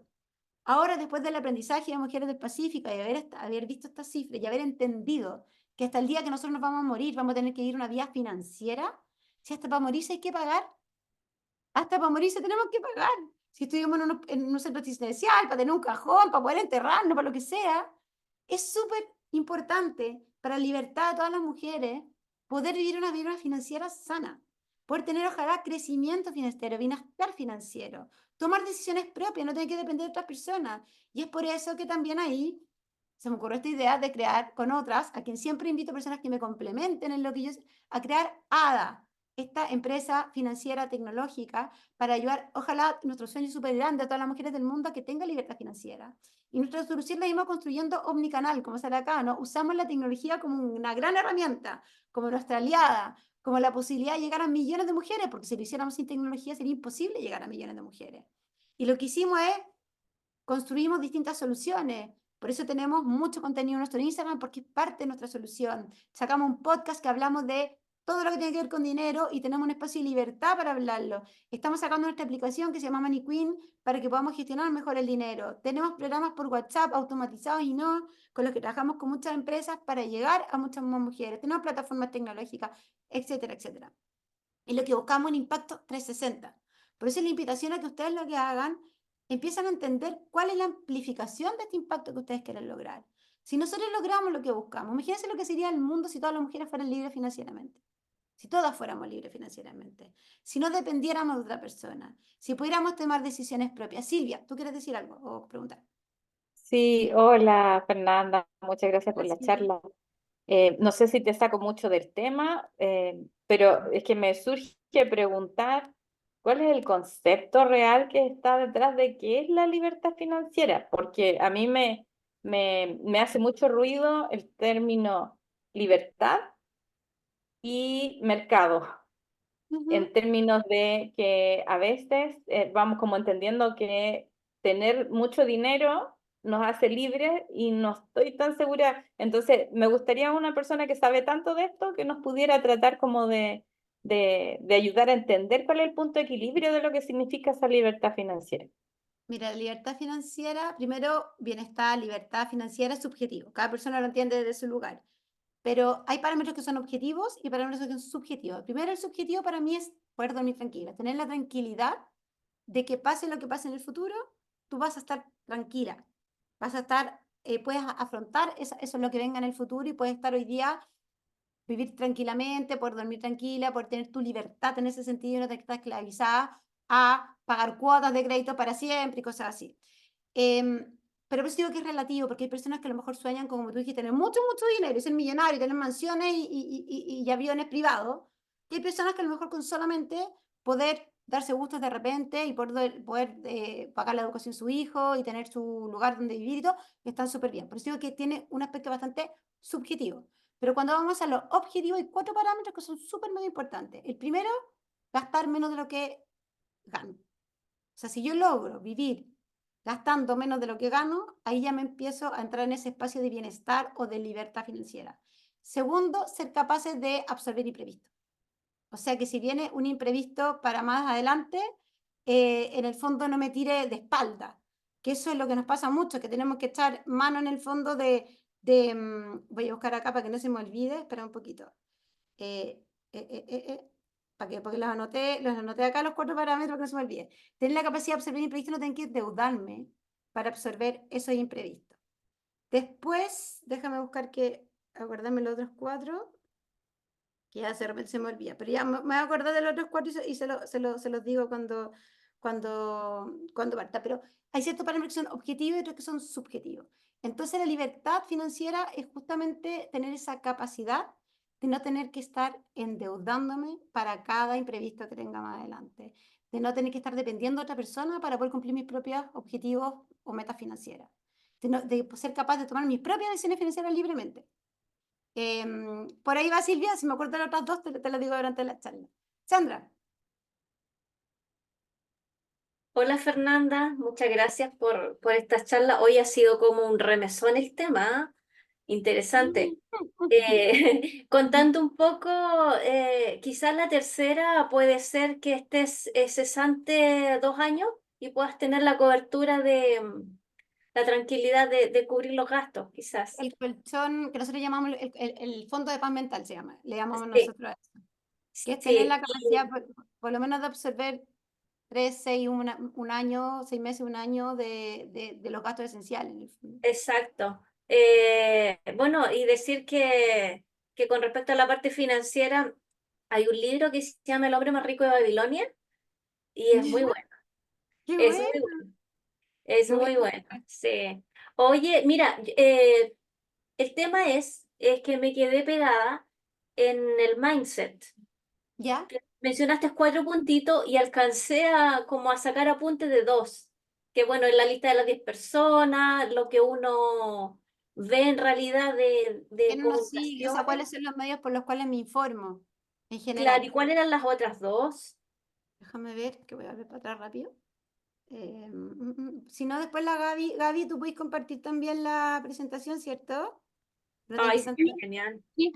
Ahora, después del aprendizaje de Mujeres del Pacífico y haber visto estas cifras y haber entendido que hasta el día que nosotros nos vamos a morir vamos a tener que ir una vía financiera, si hasta para morirse hay que pagar, hasta para morirse tenemos que pagar. Si estuvimos en un centro asistencial, para tener un cajón, para poder enterrarnos, para lo que sea, es súper importante para la libertad de todas las mujeres poder vivir una vida financiera sana, poder tener ojalá crecimiento financiero, bienestar financiero, tomar decisiones propias, no tener que depender de otras personas. Y es por eso que también ahí se me ocurrió esta idea de crear con otras, a quien siempre invito a personas que me complementen en lo que yo, a crear ADA, esta empresa financiera tecnológica, para ayudar, ojalá, nuestro sueño súper grande a todas las mujeres del mundo a que tengan libertad financiera. Y nuestra solución la íbamos construyendo omnicanal, como sale acá, ¿no? Usamos la tecnología como una gran herramienta, como nuestra aliada, como la posibilidad de llegar a millones de mujeres, porque si lo hiciéramos sin tecnología sería imposible llegar a millones de mujeres. Y lo que hicimos es, construimos distintas soluciones. Por eso tenemos mucho contenido en nuestro Instagram, porque es parte de nuestra solución. Sacamos un podcast que hablamos de todo lo que tiene que ver con dinero y tenemos un espacio de libertad para hablarlo. Estamos sacando nuestra aplicación que se llama Money Queen para que podamos gestionar mejor el dinero. Tenemos programas por WhatsApp automatizados y no, con los que trabajamos con muchas empresas para llegar a muchas más mujeres. Tenemos plataformas tecnológicas, etcétera, etcétera. Y lo que buscamos es un impacto 360. Por eso es la invitación a que ustedes lo que hagan, empiezan a entender cuál es la amplificación de este impacto que ustedes quieren lograr. Si nosotros logramos lo que buscamos, imagínense lo que sería el mundo si todas las mujeres fueran libres financieramente. Si todas fuéramos libres financieramente, si no dependiéramos de otra persona, si pudiéramos tomar decisiones propias. Silvia, ¿tú quieres decir algo o preguntar? Sí, hola Fernanda, muchas gracias por la Sí. charla. No sé si te saco mucho del tema, pero es que me surge preguntar cuál es el concepto real que está detrás de qué es la libertad financiera, porque a mí me hace mucho ruido el término libertad y mercado, en términos de que a veces vamos como entendiendo que tener mucho dinero nos hace libres y no estoy tan segura. Entonces, me gustaría una persona que sabe tanto de esto que nos pudiera tratar como de ayudar a entender cuál es el punto de equilibrio de lo que significa esa libertad financiera. Mira, la libertad financiera, primero, bienestar, libertad financiera es subjetivo. Cada persona lo entiende desde su lugar. Pero hay parámetros que son objetivos y parámetros que son subjetivos. Primero, el subjetivo para mí es poder dormir tranquila, tener la tranquilidad de que pase lo que pase en el futuro, tú vas a estar tranquila, vas a estar, puedes afrontar eso es lo que venga en el futuro y puedes estar hoy día, vivir tranquilamente, poder dormir tranquila, poder tener tu libertad en ese sentido y no te estás esclavizada a pagar cuotas de crédito para siempre y cosas así. Pero por eso digo que es relativo, porque hay personas que a lo mejor sueñan, como tú dijiste, tener mucho, mucho dinero, y ser millonario, tener mansiones y aviones privados. Y hay personas que a lo mejor con solamente poder darse gustos de repente y poder pagar la educación de su hijo y tener su lugar donde vivir y todo, están súper bien. Por eso digo que tiene un aspecto bastante subjetivo. Pero cuando vamos a los objetivos, hay 4 parámetros que son súper muy importantes. El primero, gastar menos de lo que gano. O sea, si yo logro vivir gastando menos de lo que gano, ahí ya me empiezo a entrar en ese espacio de bienestar o de libertad financiera. Segundo, ser capaces de absorber imprevistos. O sea, que si viene un imprevisto para más adelante, en el fondo no me tire de espalda. Que eso es lo que nos pasa mucho, que tenemos que echar mano en el fondo voy a buscar acá para que no se me olvide, espera un poquito. Porque los anoté acá los 4 parámetros que no se me olvide. Tener la capacidad de absorber imprevistos, no tener que endeudarme para absorber esos imprevistos. Después, déjame buscar acordarme los otros 4, que ya de repente se me olvida, pero ya me voy a acordar de los otros 4 y se los digo cuando parta. Pero hay ciertos parámetros que son objetivos y otros que son subjetivos. Entonces la libertad financiera es justamente tener esa capacidad de no tener que estar endeudándome para cada imprevisto que tenga más adelante, de no tener que estar dependiendo de otra persona para poder cumplir mis propios objetivos o metas financieras, de ser capaz de tomar mis propias decisiones financieras libremente. Por ahí va Silvia, si me acuerdo de las otras dos, te lo digo durante la charla. Sandra. Hola Fernanda, muchas gracias por esta charla. Hoy ha sido como un remesón el tema, ¿ah? Interesante. Contando un poco, quizás la tercera puede ser que estés cesante 2 años y puedas tener la cobertura de la tranquilidad de cubrir los gastos, quizás. El colchón, que nosotros llamamos el fondo de paz mental, se llama, le llamamos Sí, nosotros a eso. Que es tener sí, la capacidad, por lo menos, de absorber 3, 6, un año, 6 meses, un año de los gastos esenciales, en el fondo. exacto. Bueno, y decir que con respecto a la parte financiera, hay un libro que se llama El hombre más rico de Babilonia y es muy bueno, ¡Qué es bueno! muy bueno, es Lo voy muy a bueno, buscar. sí. Oye, mira, el tema es que me quedé pegada en el mindset. ¿Ya? Mencionaste 4 puntitos y alcancé a como a sacar apuntes de 2, que bueno, en la lista de las 10 personas, lo que uno ve en realidad de ¿Quién nos sigue? O sea, comunicaciones. ¿cuáles son los medios por los cuales me informo en Claro, general? ¿y cuáles eran las otras 2? Déjame ver, que voy a ver para atrás rápido. Si no, después la Gaby, tú puedes compartir también la presentación, ¿cierto? Lo de Ay, que sí, Santiago, genial. Sí,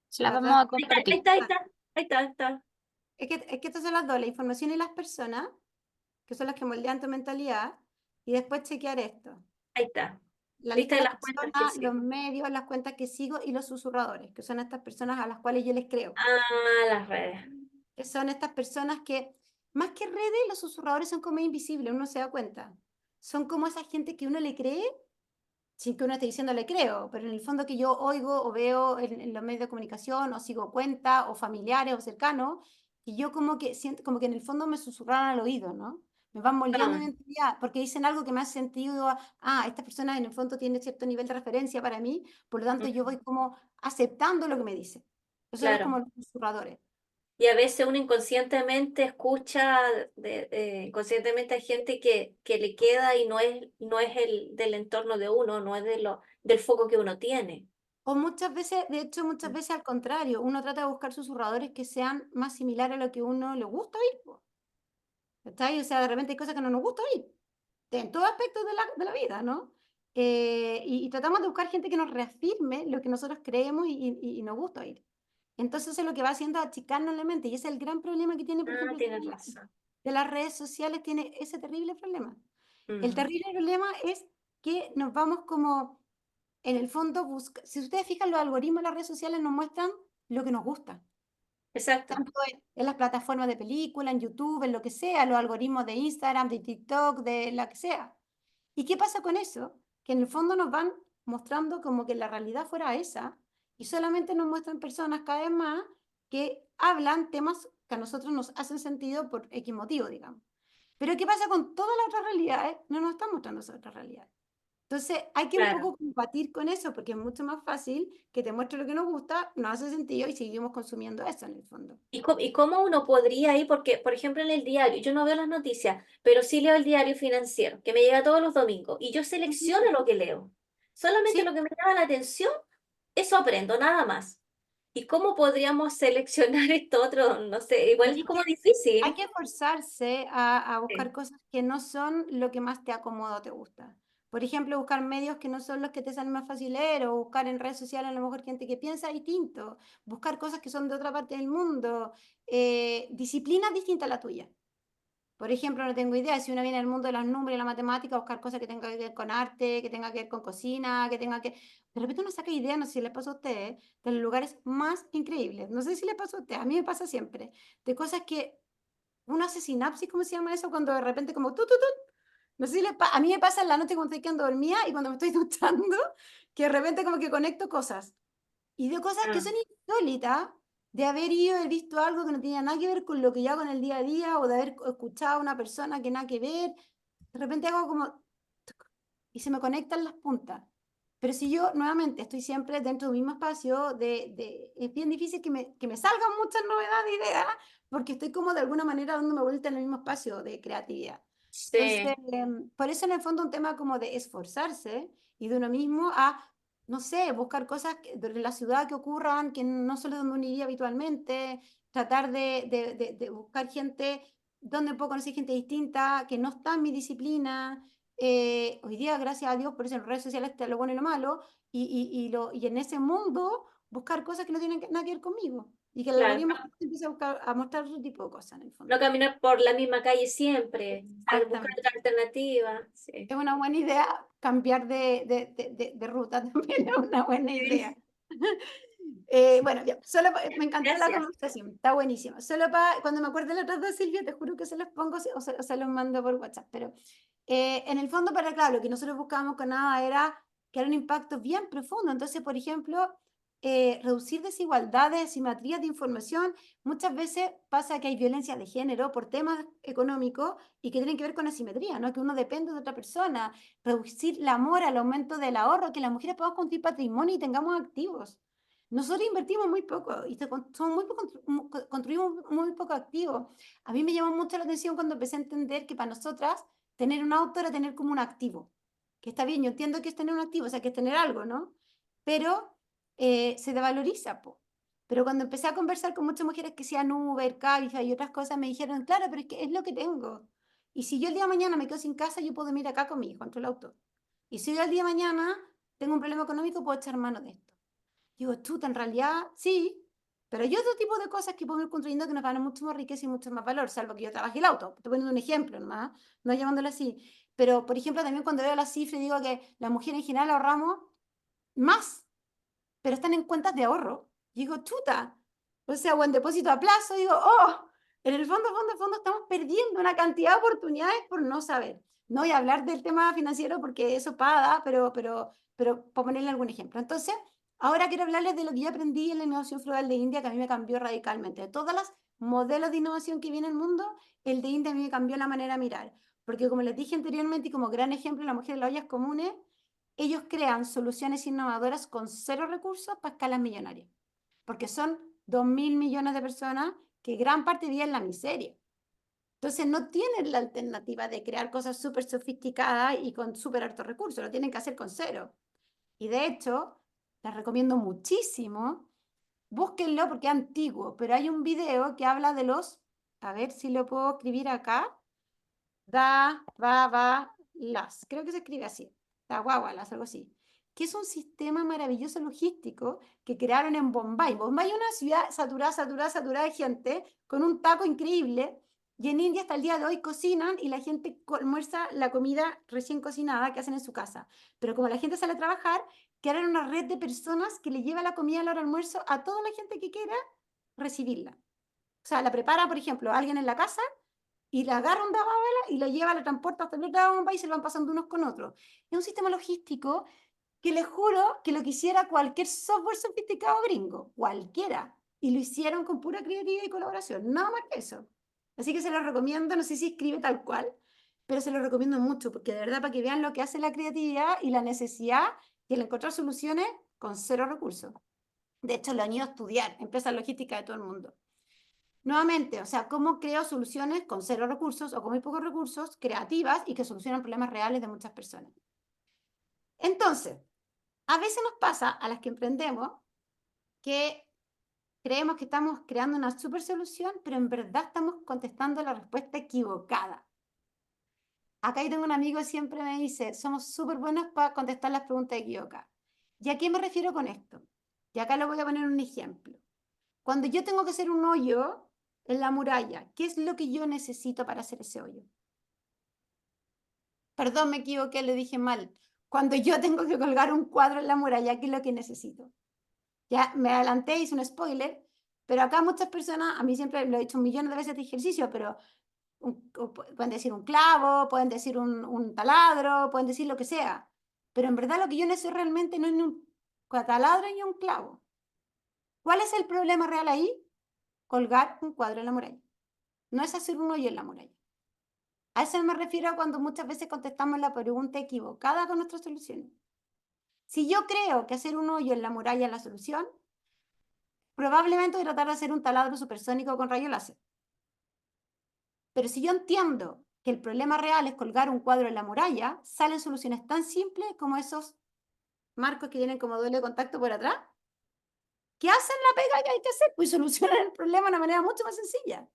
se las para vamos atrás. a Ahí está, ahí compartir. está, ahí está, ahí está, ahí está. Es que estas son las dos, la información y las personas, que son las que moldean tu mentalidad, y después chequear esto. Ahí está. La Lista lista de de las las cuentas que personas, sí. los medios, las cuentas que sigo y los susurradores, que son estas personas a las cuales yo les creo. Ah, las redes. Que son estas personas que, más que redes, los susurradores son como invisibles, uno se da cuenta. Son como esa gente que uno le cree sin que uno esté diciendo le creo, pero en el fondo que yo oigo o veo en los medios de comunicación o sigo cuentas o familiares o cercanos, y yo como que siento, como que en el fondo me susurran al oído, ¿no? Me van moldeando Ah, mi identidad porque dicen algo que me hace sentido, esta persona en el fondo tiene cierto nivel de referencia para mí, por lo tanto yo voy como aceptando lo que me dice. Eso es como claro. los susurradores. Y a veces uno inconscientemente escucha, inconscientemente hay gente que le queda y no es el del entorno de uno, no es del foco que uno tiene. O muchas veces, de hecho, muchas veces al contrario, uno trata de buscar susurradores que sean más similares a lo que uno le gusta oír, po, ¿cachai? O sea, de repente hay cosas que no nos gusta oír, en todos aspectos de la vida, ¿no? Y tratamos de buscar gente que nos reafirme lo que nosotros creemos y nos gusta oír. Entonces eso es lo que va haciendo achicarnos la mente, y ese es el gran problema que tiene, por Ah, ejemplo, el tienes tema razón. de las redes sociales, tiene ese terrible problema. El Mm, terrible problema es que nos vamos como, en el fondo, si ustedes fijan, los algoritmos de las redes sociales nos muestran lo que nos gusta, exacto. tanto en las plataformas de película, en YouTube, en lo que sea, los algoritmos de Instagram, de TikTok, de la que sea. ¿Y qué pasa con eso? Que en el fondo nos van mostrando como que la realidad fuera esa, y solamente nos muestran personas cada vez más que hablan temas que a nosotros nos hacen sentido por X motivo, digamos. Pero ¿qué pasa con todas las otras realidades? No nos están mostrando esas otras realidades. Entonces hay que un Claro. poco combatir con eso, porque es mucho más fácil que te muestre lo que nos gusta, nos hace sentido y seguimos consumiendo eso en el fondo. ¿Y cómo uno podría ir? Porque, por ejemplo, en el diario, yo no veo las noticias, pero sí leo el diario financiero, que me llega todos los domingos, y yo Ujú. selecciono lo que leo. Solamente Sí, lo que me llama la atención, eso aprendo, nada más. ¿Y cómo podríamos seleccionar esto otro? No sé, igual es hay como que, hay difícil. que forzarse a buscar Sí. cosas que no son lo que más te acomoda o te gusta. Por ejemplo, buscar medios que no son los que te salen más fáciles, o buscar en redes sociales a lo mejor gente que piensa distinto, buscar cosas que son de otra parte del mundo, disciplinas distintas a la tuya. Por ejemplo, no tengo idea, si uno viene del mundo de los números y la matemática, buscar cosas que tengan que ver con arte, que tengan que ver con cocina, que tenga que... De repente uno saca ideas, no sé si les pasa a ustedes, de los lugares más increíbles. No sé si les pasa a ustedes, a mí me pasa siempre. De cosas que uno hace sinapsis, ¿cómo se llama eso? Cuando de repente como no sé si a mí me pasa en la noche cuando estoy quedando dormida y cuando me estoy duchando, que de repente como que conecto cosas. Y de cosas que Ah, son insólitas, de haber ido, haber visto algo que no tenía nada que ver con lo que yo hago en el día a día, o de haber escuchado a una persona que nada que ver. De repente hago como, tuc, y se me conectan las puntas. Pero si yo nuevamente estoy siempre dentro del mismo espacio, es bien difícil que me salgan muchas novedades de ideas, porque estoy como de alguna manera dándome vuelta en el mismo espacio de creatividad. Entonces, sí. por eso en el fondo un tema como de esforzarse y de uno mismo a no sé, buscar cosas de la ciudad que ocurran, que no solo donde uno iría habitualmente, tratar de buscar gente donde puedo conocer gente distinta, que no está en mi disciplina. Hoy día, gracias a Dios, por eso en redes sociales está lo bueno y lo malo, y en ese mundo buscar cosas que no tienen nada que ver conmigo, y que el Claro, algoritmo empieza a, a mostrar otro tipo de cosas en el fondo. no caminar por la misma calle siempre, buscar Exactamente. otra alternativa. Sí. Es una buena idea cambiar de ruta, también es una buena idea. Bueno, ya, solo me encantó la Gracias. conversación, está buenísimo. Solo para, cuando me acuerde las otras dos, Silvia, te juro que se los pongo o se los mando por WhatsApp. Pero en el fondo, para claro, lo que nosotros buscábamos con nada era crear un impacto bien profundo. Entonces, por ejemplo, reducir desigualdades, simetrías de información. Muchas veces pasa que hay violencia de género por temas económicos y que tienen que ver con asimetría, ¿no? Que uno depende de otra persona. Reducir el amor al aumento del ahorro, que las mujeres podamos construir patrimonio y tengamos activos. Nosotros invertimos muy poco y somos muy poco, construimos muy poco activos. A mí me llamó mucho la atención cuando empecé a entender que para nosotras tener un auto era tener como un activo. Que está bien, yo entiendo que es tener un activo, o sea, que es tener algo, ¿no? Pero se devaloriza, po. Pero cuando empecé a conversar con muchas mujeres que hacían Uber, Cabify y otras cosas, me dijeron, claro, pero es que es lo que tengo. Y si yo el día de mañana me quedo sin casa, yo puedo venir acá con mi hijo, el auto. Y si yo el día de mañana tengo un problema económico, puedo echar mano de esto. Digo, chuta, en realidad sí, pero hay otro tipo de cosas que podemos ir construyendo que nos van a mucho más riqueza y mucho más valor, salvo que yo trabaje el auto. Estoy poniendo un ejemplo nomás, no llamándolo así. Pero, por ejemplo, también cuando veo las cifras digo que las mujeres en general ahorramos más, pero están en cuentas de ahorro. Digo, chuta, o sea, o en depósito a plazo, digo, oh, en el fondo estamos perdiendo una cantidad de oportunidades por no saber. No voy a hablar del tema financiero porque eso paga, pero para ponerle algún ejemplo. Entonces, ahora quiero hablarles de lo que yo aprendí en la innovación frugal de India, que a mí me cambió radicalmente. De todos los modelos de innovación que viene en el mundo, el de India a mí me cambió la manera de mirar. Porque como les dije anteriormente y como gran ejemplo, la mujer de las ollas comunes, ellos crean soluciones innovadoras con cero recursos para escalas millonarias, porque son 2.000 millones de personas que gran parte viven en la miseria. Entonces no tienen la alternativa de crear cosas súper sofisticadas y con súper altos recursos, lo tienen que hacer con cero. Y de hecho, les recomiendo muchísimo, búsquenlo porque es antiguo, pero hay un video que habla de los, a ver si lo puedo escribir acá, las, creo que se escribe así, las, algo así, que es un sistema maravilloso logístico que crearon en Bombay. Bombay es una ciudad saturada de gente, con un taco increíble, y en India hasta el día de hoy cocinan y la gente almuerza la comida recién cocinada que hacen en su casa. Pero como la gente sale a trabajar, crearon una red de personas que le lleva la comida a la hora del almuerzo a toda la gente que quiera recibirla. O sea, la prepara, por ejemplo, alguien en la casa y la agarra un bababala y la lleva, la transporta hasta el otro lado y se lo van pasando unos con otros. Es un sistema logístico que les juro que lo quisiera cualquier software sofisticado gringo, cualquiera. Y lo hicieron con pura creatividad y colaboración, nada más que eso. Así que se lo recomiendo, no sé si escribe tal cual, pero se lo recomiendo mucho, porque de verdad para que vean lo que hace la creatividad y la necesidad y el encontrar soluciones con cero recursos. De hecho, lo han ido a estudiar, empresas logísticas de todo el mundo. Nuevamente, o sea, cómo creo soluciones con cero recursos o con muy pocos recursos, creativas y que solucionan problemas reales de muchas personas. Entonces, a veces nos pasa a las que emprendemos que creemos que estamos creando una super solución, pero en verdad estamos contestando la respuesta equivocada. Acá yo tengo un amigo que siempre me dice, somos súper buenos para contestar las preguntas equivocadas. ¿Y a qué me refiero con esto? Y acá lo voy a poner un ejemplo. Cuando yo tengo que hacer un hoyo en la muralla, ¿qué es lo que yo necesito para hacer ese hoyo? Perdón, me equivoqué, le dije mal. Cuando yo tengo que colgar un cuadro en la muralla, ¿qué es lo que necesito? Ya me adelanté, hice un spoiler, pero acá muchas personas, a mí siempre lo he dicho un millón de veces este ejercicio, pero pueden decir un clavo, pueden decir un taladro, pueden decir lo que sea. Pero en verdad lo que yo necesito realmente no es ni un taladro ni un clavo. ¿Cuál es el problema real ahí? Colgar un cuadro en la muralla. No es hacer un hoyo en la muralla. A eso me refiero cuando muchas veces contestamos la pregunta equivocada con nuestras soluciones. Si yo creo que hacer un hoyo en la muralla es la solución, probablemente voy a tratar de hacer un taladro supersónico con rayo láser. Pero si yo entiendo que el problema real es colgar un cuadro en la muralla, salen soluciones tan simples como esos marcos que tienen como doble contacto por atrás, que hacen la pega que hay que hacer, pues solucionan el problema de una manera mucho más sencilla.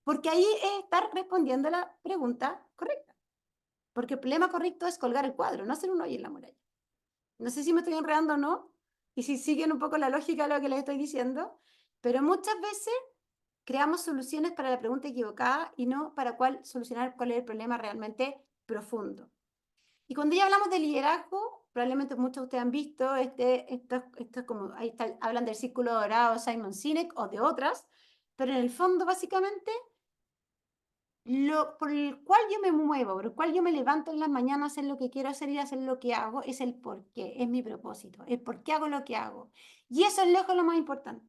Porque ahí es estar respondiendo a la pregunta correcta. Porque el problema correcto es colgar el cuadro, no hacer un hoyo en la muralla. No sé si me estoy enredando o no, y si siguen un poco la lógica de lo que les estoy diciendo, pero muchas veces creamos soluciones para la pregunta equivocada y no para solucionar cuál es el problema realmente profundo. Y cuando ya hablamos de liderazgo, probablemente muchos de ustedes han visto, esto como, ahí está, hablan del círculo dorado Simon Sinek o de otras, pero en el fondo básicamente lo por el cual yo me muevo, por el cual yo me levanto en las mañanas a hacer lo que quiero hacer y hacer lo que hago, es el por qué, es mi propósito, el por qué hago lo que hago. Y eso es lejos lo más importante.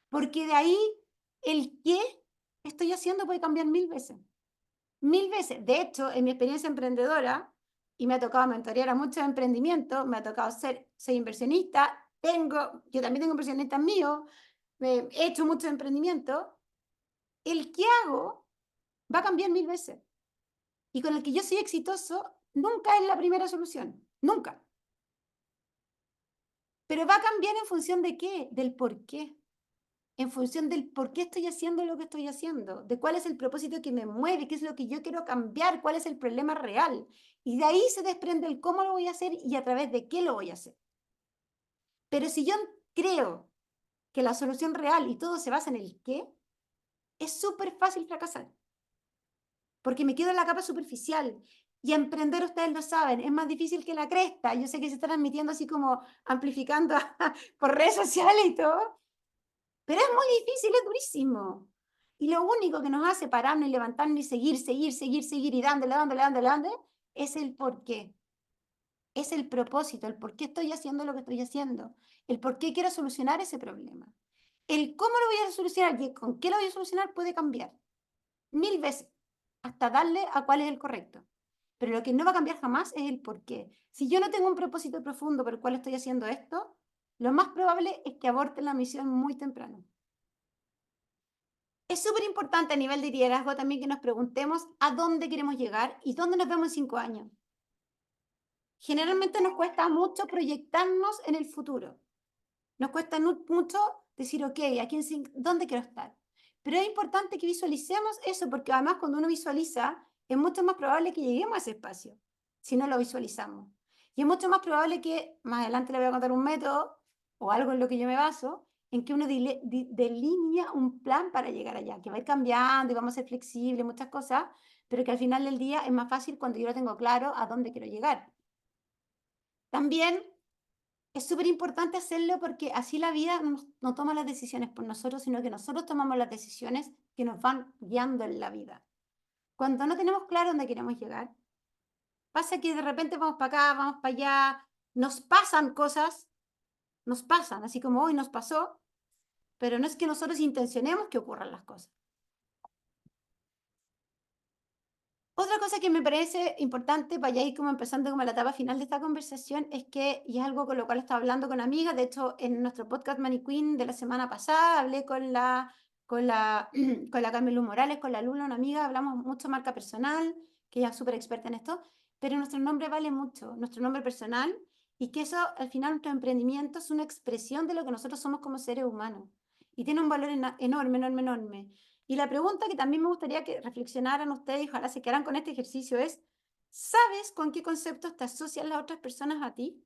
Porque de ahí el qué estoy haciendo puede cambiar 1000 veces. 1000 veces. De hecho, en mi experiencia emprendedora, y me ha tocado mentorear a muchos emprendimientos, me ha tocado ser inversionista, yo también tengo inversionistas míos, he hecho muchos emprendimientos, el qué hago va a cambiar 1000 veces. Y con el que yo soy exitoso, nunca es la primera solución, nunca. Pero va a cambiar en función de qué, del por qué. En función del por qué estoy haciendo lo que estoy haciendo, de cuál es el propósito que me mueve, qué es lo que yo quiero cambiar, cuál es el problema real. Y de ahí se desprende el cómo lo voy a hacer y a través de qué lo voy a hacer. Pero si yo creo que la solución real y todo se basa en el qué, es súper fácil fracasar. Porque me quedo en la capa superficial. Y emprender, ustedes lo saben, es más difícil que la cresta. Yo sé que se está transmitiendo así como amplificando por redes sociales y todo, pero es muy difícil, es durísimo. Y lo único que nos hace pararnos y levantarnos y seguir y dándole, es el por qué. Es el propósito, el por qué estoy haciendo lo que estoy haciendo, el por qué quiero solucionar ese problema. El cómo lo voy a solucionar y con qué lo voy a solucionar puede cambiar 1000 veces, hasta darle a cuál es el correcto. Pero lo que no va a cambiar jamás es el por qué. Si yo no tengo un propósito profundo por el cual estoy haciendo esto, lo más probable es que aborte la misión muy temprano. Es súper importante a nivel de liderazgo también que nos preguntemos a dónde queremos llegar y dónde nos vemos en 5 años. Generalmente nos cuesta mucho proyectarnos en el futuro. Nos cuesta mucho decir, ok, ¿dónde quiero estar? Pero es importante que visualicemos eso, porque además cuando uno visualiza, es mucho más probable que lleguemos a ese espacio, si no lo visualizamos. Y es mucho más probable que, más adelante le voy a contar un método, o algo en lo que yo me baso, en que uno delinea un plan para llegar allá, que va a ir cambiando y vamos a ser flexibles, muchas cosas, pero que al final del día es más fácil cuando yo lo tengo claro a dónde quiero llegar. También es súper importante hacerlo porque así la vida no toma las decisiones por nosotros, sino que nosotros tomamos las decisiones que nos van guiando en la vida. Cuando no tenemos claro dónde queremos llegar, pasa que de repente vamos para acá, vamos para allá, nos pasan cosas, nos pasan, así como hoy nos pasó, pero no es que nosotros intencionemos que ocurran las cosas. Otra cosa que me parece importante, para ya ir como empezando como la etapa final de esta conversación, es que, y es algo con lo cual estaba hablando con amigas, de hecho en nuestro podcast Money Queen de la semana pasada hablé con la Carmen Morales, con la Lula, una amiga, hablamos mucho de marca personal, que ella es súper experta en esto, pero nuestro nombre vale mucho, nuestro nombre personal, y que eso al final nuestro emprendimiento es una expresión de lo que nosotros somos como seres humanos, y tiene un valor enorme. Y la pregunta que también me gustaría que reflexionaran ustedes y ojalá se quedaran con este ejercicio es, ¿sabes con qué conceptos te asocian las otras personas a ti?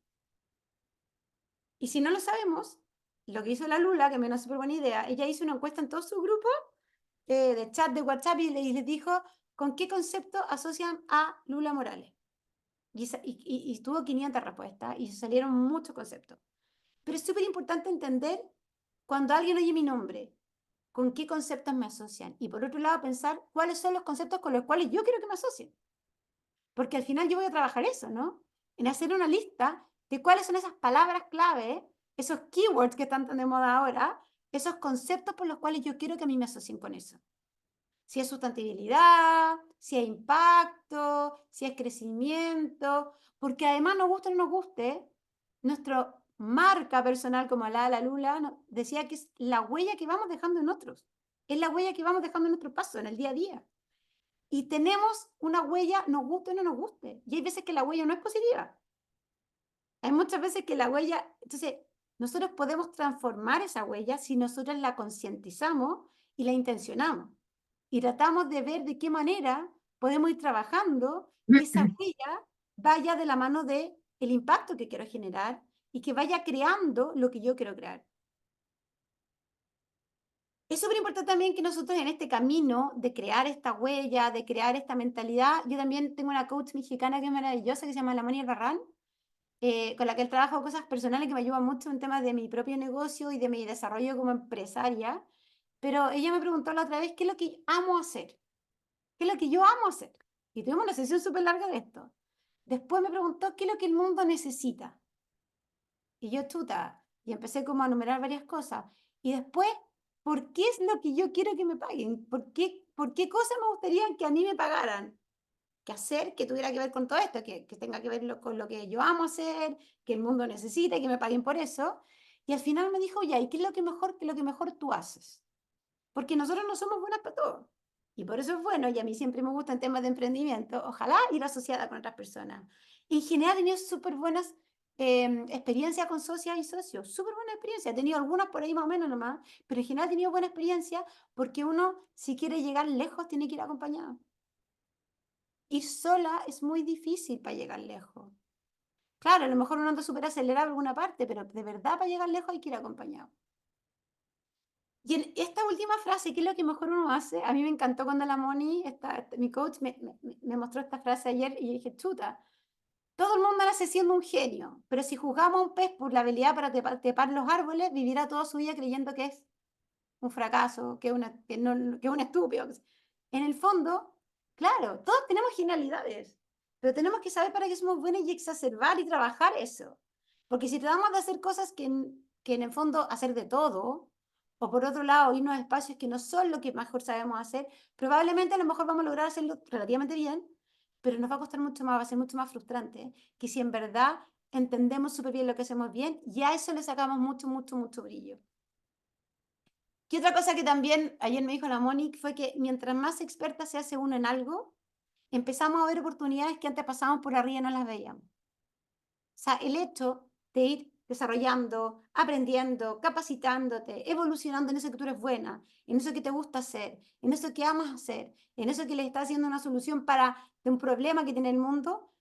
Y si no lo sabemos, lo que hizo la Lula, que me dio una súper buena idea, ella hizo una encuesta en todo su grupo de chat de WhatsApp y les dijo con qué concepto asocian a Lula Morales. Y tuvo 500 respuestas y salieron muchos conceptos. Pero es súper importante entender cuando alguien oye mi nombre, con qué conceptos me asocian. Y por otro lado, pensar cuáles son los conceptos con los cuales yo quiero que me asocien. Porque al final yo voy a trabajar eso, ¿no? En hacer una lista de cuáles son esas palabras clave, esos keywords que están tan de moda ahora, esos conceptos por los cuales yo quiero que a mí me asocien con eso. Si es sustentabilidad, si es impacto, si es crecimiento, porque además nos guste o no nos guste, nuestra marca personal como la Lula decía que es la huella que vamos dejando en otros, es la huella que vamos dejando en nuestro paso, en el día a día. Y tenemos una huella, nos guste o no nos guste, y hay veces que la huella no es positiva. Hay muchas veces que la huella, entonces, nosotros podemos transformar esa huella si nosotros la concientizamos y la intencionamos. Y tratamos de ver de qué manera podemos ir trabajando que esa huella vaya de la mano de el impacto que quiero generar y que vaya creando lo que yo quiero crear. Es súper importante también que nosotros en este camino de crear esta huella, de crear esta mentalidad, yo también tengo una coach mexicana que es maravillosa, que se llama La Moni Barran, con la que él trabaja cosas personales que me ayudan mucho en temas de mi propio negocio y de mi desarrollo como empresaria. Pero ella me preguntó la otra vez, ¿qué es lo que amo hacer? ¿Qué es lo que yo amo hacer? Y tuvimos una sesión súper larga de esto. Después me preguntó, ¿qué es lo que el mundo necesita? Y yo, chuta, y empecé como a enumerar varias cosas. Y después, ¿por qué es lo que yo quiero que me paguen? ¿Por qué cosas me gustaría que a mí me pagaran? Que hacer que tuviera que ver con todo esto, que tenga que ver con lo que yo amo hacer, que el mundo necesita y que me paguen por eso. Y al final me dijo, ya, ¿y qué es lo que mejor tú haces? Porque nosotros no somos buenas para todo. Y por eso es bueno, y a mí siempre me gustan temas de emprendimiento, ojalá ir asociada con otras personas. En general he tenido súper buenas experiencias con socias y socios, súper buena experiencia. He tenido algunas por ahí más o menos nomás, pero en general he tenido buena experiencia porque uno, si quiere llegar lejos, tiene que ir acompañado. Ir sola es muy difícil para llegar lejos. Claro, a lo mejor uno anda súper acelerado en alguna parte, pero de verdad para llegar lejos hay que ir acompañado. Y en esta última frase, ¿qué es lo que mejor uno hace? A mí me encantó cuando la Moni, mi coach, me mostró esta frase ayer y yo dije, chuta, todo el mundo nace siendo un genio, pero si juzgamos a un pez por la habilidad para trepar los árboles, vivirá toda su vida creyendo que es un fracaso, que es un estúpido. En el fondo, claro, todos tenemos genialidades, pero tenemos que saber para qué somos buenos y exacerbar y trabajar eso. Porque si tratamos de hacer cosas que en el fondo hacer de todo, o por otro lado irnos a espacios que no son lo que mejor sabemos hacer, probablemente a lo mejor vamos a lograr hacerlo relativamente bien, pero nos va a costar mucho más, va a ser mucho más frustrante que si en verdad entendemos súper bien lo que hacemos bien y a eso le sacamos mucho, mucho, mucho brillo. Y otra cosa que también ayer me dijo la Mónica fue que mientras más experta se hace uno en algo, empezamos a ver oportunidades que antes pasábamos por arriba y no las veíamos. O sea, el hecho de ir desarrollando, aprendiendo, capacitándote, evolucionando en eso que tú eres buena, en eso que te gusta hacer, en eso que amas hacer, en eso que le está haciendo una solución de un problema que tiene el mundo,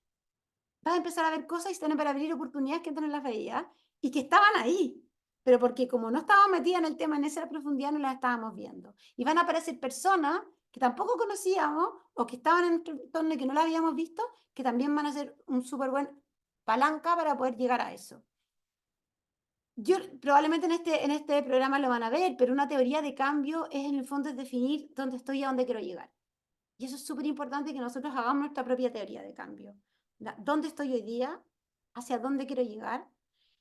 vas a empezar a ver cosas y están para abrir oportunidades que antes no las veías y que estaban ahí, pero porque como no estábamos metidas en el tema en esa profundidad no las estábamos viendo. Y van a aparecer personas que tampoco conocíamos o que estaban en nuestro entorno y que no las habíamos visto, que también van a ser un súper buen palanca para poder llegar a eso. Yo probablemente en este programa lo van a ver, pero una teoría de cambio es en el fondo es definir dónde estoy y a dónde quiero llegar. Y eso es súper importante que nosotros hagamos nuestra propia teoría de cambio. ¿Dónde estoy hoy día? ¿Hacia dónde quiero llegar?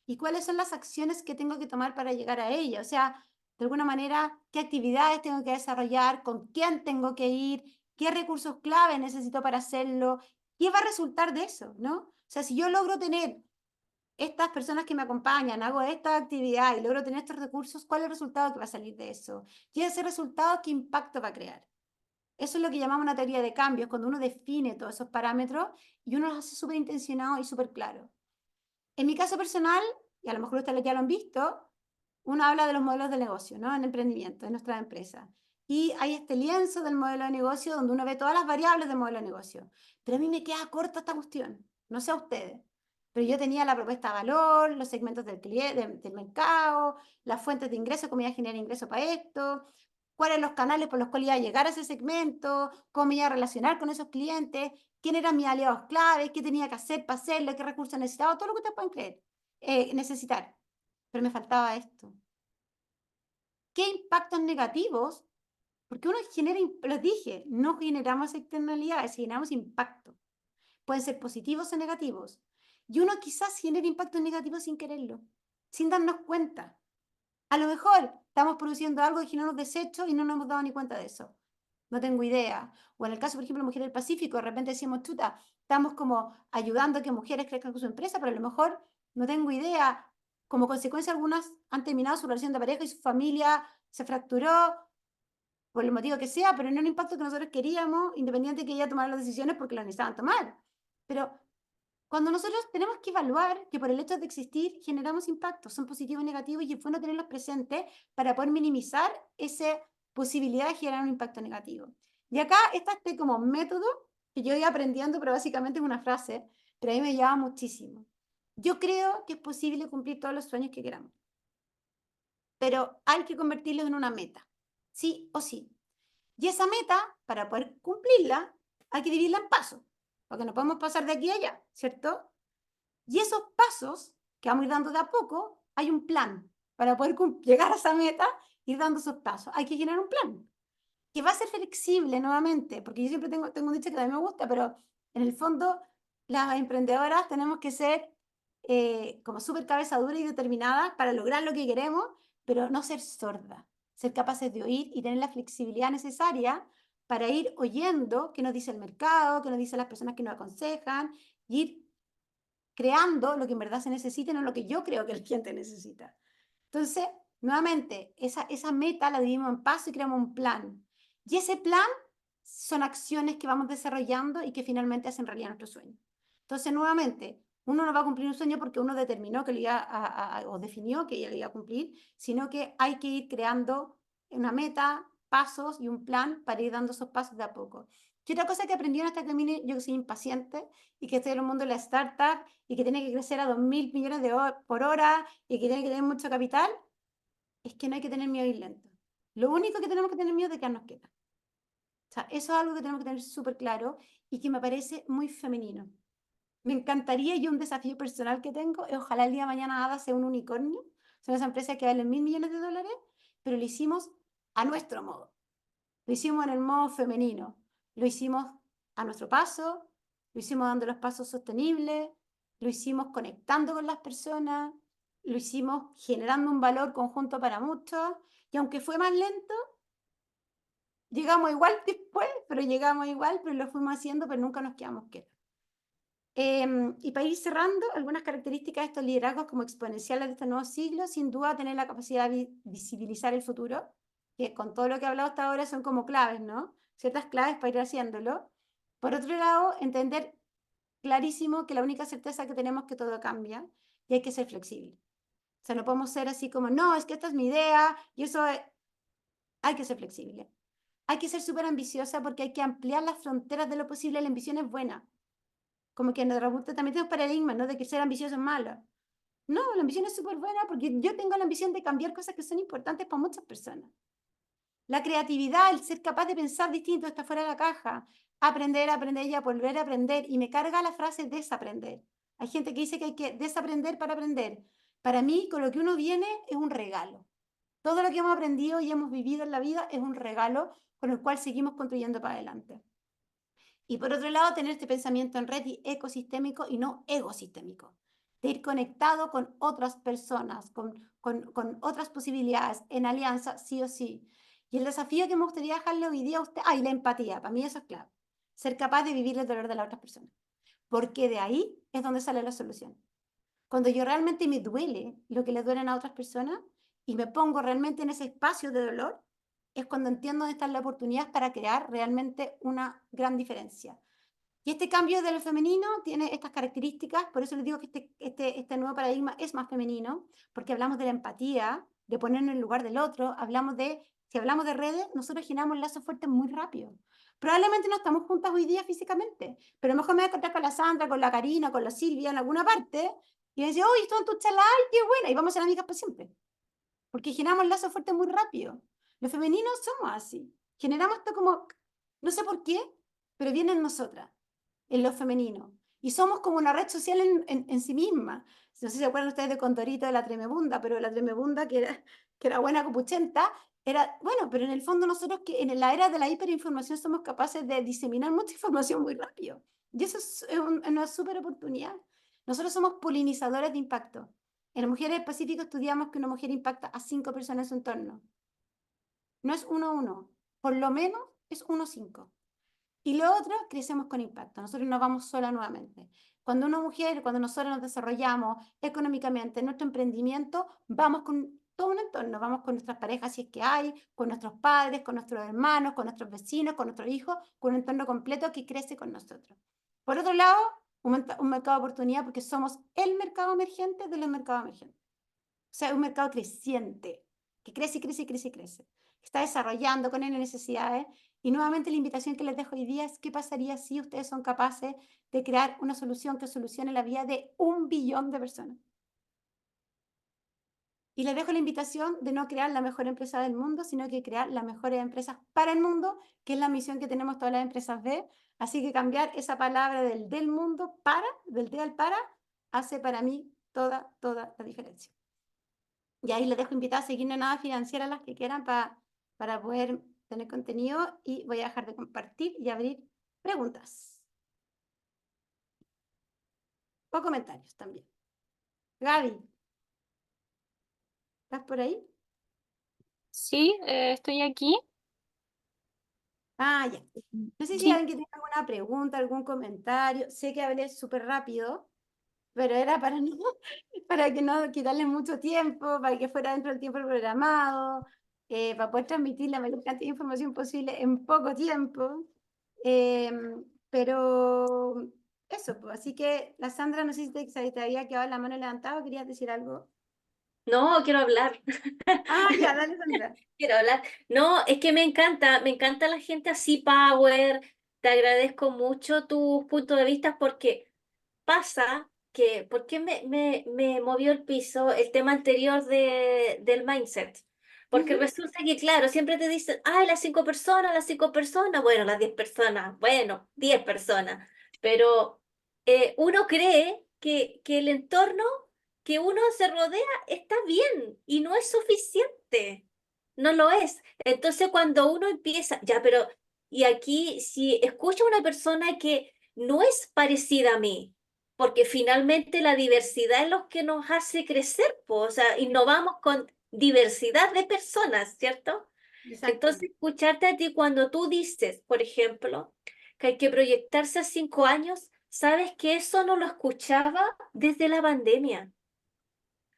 ¿Y cuáles son las acciones que tengo que tomar para llegar a ella? O sea, de alguna manera, ¿qué actividades tengo que desarrollar? ¿Con quién tengo que ir? ¿Qué recursos clave necesito para hacerlo? ¿Qué va a resultar de eso? ¿No? O sea, si yo logro tener estas personas que me acompañan, hago esta actividad y logro tener estos recursos, ¿cuál es el resultado que va a salir de eso? Y ese resultado, ¿qué impacto va a crear? Eso es lo que llamamos una teoría de cambios, cuando uno define todos esos parámetros y uno los hace súper intencionados y súper claros. En mi caso personal, y a lo mejor ustedes ya lo han visto, uno habla de los modelos de negocio, ¿no? En emprendimiento, en nuestra empresa. Y hay este lienzo del modelo de negocio donde uno ve todas las variables del modelo de negocio. Pero a mí me queda corta esta cuestión, no sé a ustedes. Pero yo tenía la propuesta de valor, los segmentos del cliente, del mercado, las fuentes de ingreso, cómo iba a generar ingreso para esto, cuáles los canales por los cuales iba a llegar a ese segmento, cómo me iba a relacionar con esos clientes, quién eran mis aliados claves, qué tenía que hacer para hacerlo, qué recursos necesitaba, todo lo que ustedes pueden creer, necesitar. Pero me faltaba esto. ¿Qué impactos negativos? Porque uno genera, los dije, no generamos externalidades, generamos impacto. Pueden ser positivos o negativos. Y uno quizás genera impactos negativos sin quererlo, sin darnos cuenta. A lo mejor estamos produciendo algo y generamos desechos y no nos hemos dado ni cuenta de eso. No tengo idea. O en el caso, por ejemplo, de Mujeres del Pacífico, de repente decimos, chuta, estamos como ayudando a que mujeres crezcan con su empresa, pero a lo mejor no tengo idea. Como consecuencia, algunas han terminado su relación de pareja y su familia se fracturó por el motivo que sea, pero no el impacto que nosotros queríamos, independiente de que ella tomara las decisiones porque las necesitaban tomar. Pero Cuando nosotros tenemos que evaluar que por el hecho de existir generamos impactos, son positivos y negativos, y es bueno tenerlos presentes para poder minimizar esa posibilidad de generar un impacto negativo. Y acá está este como método que yo iba aprendiendo, pero básicamente es una frase, pero a mí me llama muchísimo. Yo creo que es posible cumplir todos los sueños que queramos, pero hay que convertirlos en una meta, sí o sí. Y esa meta, para poder cumplirla, hay que dividirla en pasos, porque no podemos pasar de aquí a allá, ¿cierto? Y esos pasos que vamos a ir dando de a poco, hay un plan para poder llegar a esa meta, ir dando esos pasos. Hay que generar un plan que va a ser flexible nuevamente, porque yo siempre tengo un dicho que a mí me gusta, pero en el fondo las emprendedoras tenemos que ser como súper cabeza dura y determinadas para lograr lo que queremos, pero no ser sordas, ser capaces de oír y tener la flexibilidad necesaria para ir oyendo qué nos dice el mercado, qué nos dicen las personas que nos aconsejan, y ir creando lo que en verdad se necesita, no lo que yo creo que el cliente necesita. Entonces, nuevamente, esa meta la dividimos en pasos y creamos un plan. Y ese plan son acciones que vamos desarrollando y que finalmente hacen realidad nuestro sueño. Entonces, nuevamente, uno no va a cumplir un sueño porque uno determinó que lo iba o definió que lo iba a cumplir, sino que hay que ir creando una meta, pasos y un plan para ir dando esos pasos de a poco. Y otra cosa que aprendí en este camino, yo que soy impaciente y que estoy en el mundo de la startup y que tiene que crecer a 2.000 millones por hora y que tiene que tener mucho capital, es que no hay que tener miedo a ir lento. Lo único que tenemos que tener miedo es de quedarnos quietas. O sea, eso es algo que tenemos que tener súper claro y que me parece muy femenino. Me encantaría, y un desafío personal que tengo, es ojalá el día de mañana Ada sea un unicornio, son esas empresas que valen 1.000 millones de dólares, pero lo hicimos a nuestro modo. Lo hicimos en el modo femenino, lo hicimos a nuestro paso, lo hicimos dando los pasos sostenibles, lo hicimos conectando con las personas, lo hicimos generando un valor conjunto para muchos, y aunque fue más lento, llegamos igual después, pero llegamos igual, pero lo fuimos haciendo, pero nunca nos quedamos quietos. Y para ir cerrando, algunas características de estos liderazgos como exponenciales de este nuevo siglo, sin duda tener la capacidad de visibilizar el futuro, que con todo lo que he hablado hasta ahora son como claves, ¿no? Ciertas claves para ir haciéndolo. Por otro lado, entender clarísimo que la única certeza que tenemos es que todo cambia y hay que ser flexible. O sea, no podemos ser así como, no, es que esta es mi idea y eso es... Hay que ser flexible. Hay que ser súper ambiciosa porque hay que ampliar las fronteras de lo posible. La ambición es buena. Como que en nuestra punto también tenemos paradigmas, ¿no? De que ser ambicioso es malo. No, la ambición es súper buena porque yo tengo la ambición de cambiar cosas que son importantes para muchas personas. La creatividad, el ser capaz de pensar distinto, estar fuera de la caja, aprender y volver a aprender. Y me carga la frase desaprender. Hay gente que dice que hay que desaprender para aprender. Para mí, con lo que uno viene es un regalo. Todo lo que hemos aprendido y hemos vivido en la vida es un regalo con el cual seguimos construyendo para adelante. Y por otro lado, tener este pensamiento en red y ecosistémico y no egosistémico, de ir conectado con otras personas, con otras posibilidades, en alianza, sí o sí. Y el desafío que me gustaría dejarle hoy día a usted, y la empatía, para mí eso es clave, ser capaz de vivir el dolor de las otras personas, porque de ahí es donde sale la solución. Cuando yo realmente me duele lo que le duelen a otras personas y me pongo realmente en ese espacio de dolor, es cuando entiendo dónde está la oportunidad para crear realmente una gran diferencia. Y este cambio de lo femenino tiene estas características, por eso les digo que este nuevo paradigma es más femenino, porque hablamos de la empatía, de ponernos en el lugar del otro, si hablamos de redes, nosotros generamos lazos fuertes muy rápido. Probablemente no estamos juntas hoy día físicamente, pero a lo mejor me voy a encontrar con la Sandra, con la Karina, con la Silvia en alguna parte, y me dice, oye, esto en tu charla, ay, qué buena, y vamos a ser amigas para siempre. Porque generamos lazos fuertes muy rápido. Los femeninos somos así. Generamos esto como, no sé por qué, pero viene en nosotras, en lo femenino. Y somos como una red social en sí misma. No sé si se acuerdan ustedes de Condorito, de la Tremebunda, pero la Tremebunda, que era buena copuchenta, era, bueno, pero en el fondo nosotros que en la era de la hiperinformación somos capaces de diseminar mucha información muy rápido. Y eso es una súper oportunidad. Nosotros somos polinizadores de impacto. En las mujeres del Pacífico estudiamos que una mujer impacta a 5 personas en su entorno. No es 1 a 1, por lo menos es 1 a 5. Y lo otro, crecemos con impacto. Nosotros no vamos sola nuevamente. Cuando una mujer, cuando nosotros nos desarrollamos económicamente en nuestro emprendimiento, vamos con todo un entorno, vamos con nuestras parejas si es que hay, con nuestros padres, con nuestros hermanos, con nuestros vecinos, con nuestros hijos, con un entorno completo que crece con nosotros. Por otro lado, un mercado de oportunidad porque somos el mercado emergente de los mercados emergentes. O sea, es un mercado creciente, que crece y crece y crece y crece. Está desarrollando con N necesidades. Y nuevamente la invitación que les dejo hoy día es qué pasaría si ustedes son capaces de crear una solución que solucione la vida de 1 billón de personas. Y les dejo la invitación de no crear la mejor empresa del mundo, sino que crear las mejores empresas para el mundo, que es la misión que tenemos todas las empresas B. Así que cambiar esa palabra del mundo para, del de al para, hace para mí toda la diferencia. Y ahí les dejo invitadas a seguirnos en Nada Financiera las que quieran para poder tener contenido, y voy a dejar de compartir y abrir preguntas o comentarios también. Gaby, ¿estás por ahí? Sí, estoy aquí. Ah, ya. No sé si Sí. alguien que tenga alguna pregunta, algún comentario. Sé que hablé súper rápido, pero era para, no, para que no quitarle mucho tiempo, para que fuera dentro del tiempo programado, para poder transmitir la mayor cantidad de información posible en poco tiempo. Pero eso, pues. Así que la Sandra, no sé si te había quedado la mano levantada, ¿querías decir algo? No, quiero hablar. Ah, ya, dale, Sandra. Quiero hablar. No, es que me encanta la gente así power. Te agradezco mucho tus puntos de vista porque pasa que, ¿por qué me movió el piso el tema anterior del mindset? Porque Ujú. resulta que, claro, siempre te dicen, ay, las 5 personas, bueno, las 10 personas, bueno, 10 personas, pero uno cree que el entorno que uno se rodea está bien y no es suficiente, no lo es. Entonces, cuando uno empieza, ya, pero, y aquí, si escucho a una persona que no es parecida a mí, porque finalmente la diversidad es lo que nos hace crecer, po, o sea, innovamos con diversidad de personas, ¿cierto? Exacto. Entonces, escucharte a ti cuando tú dices, por ejemplo, que hay que proyectarse a 5 años, sabes que eso no lo escuchaba desde la pandemia,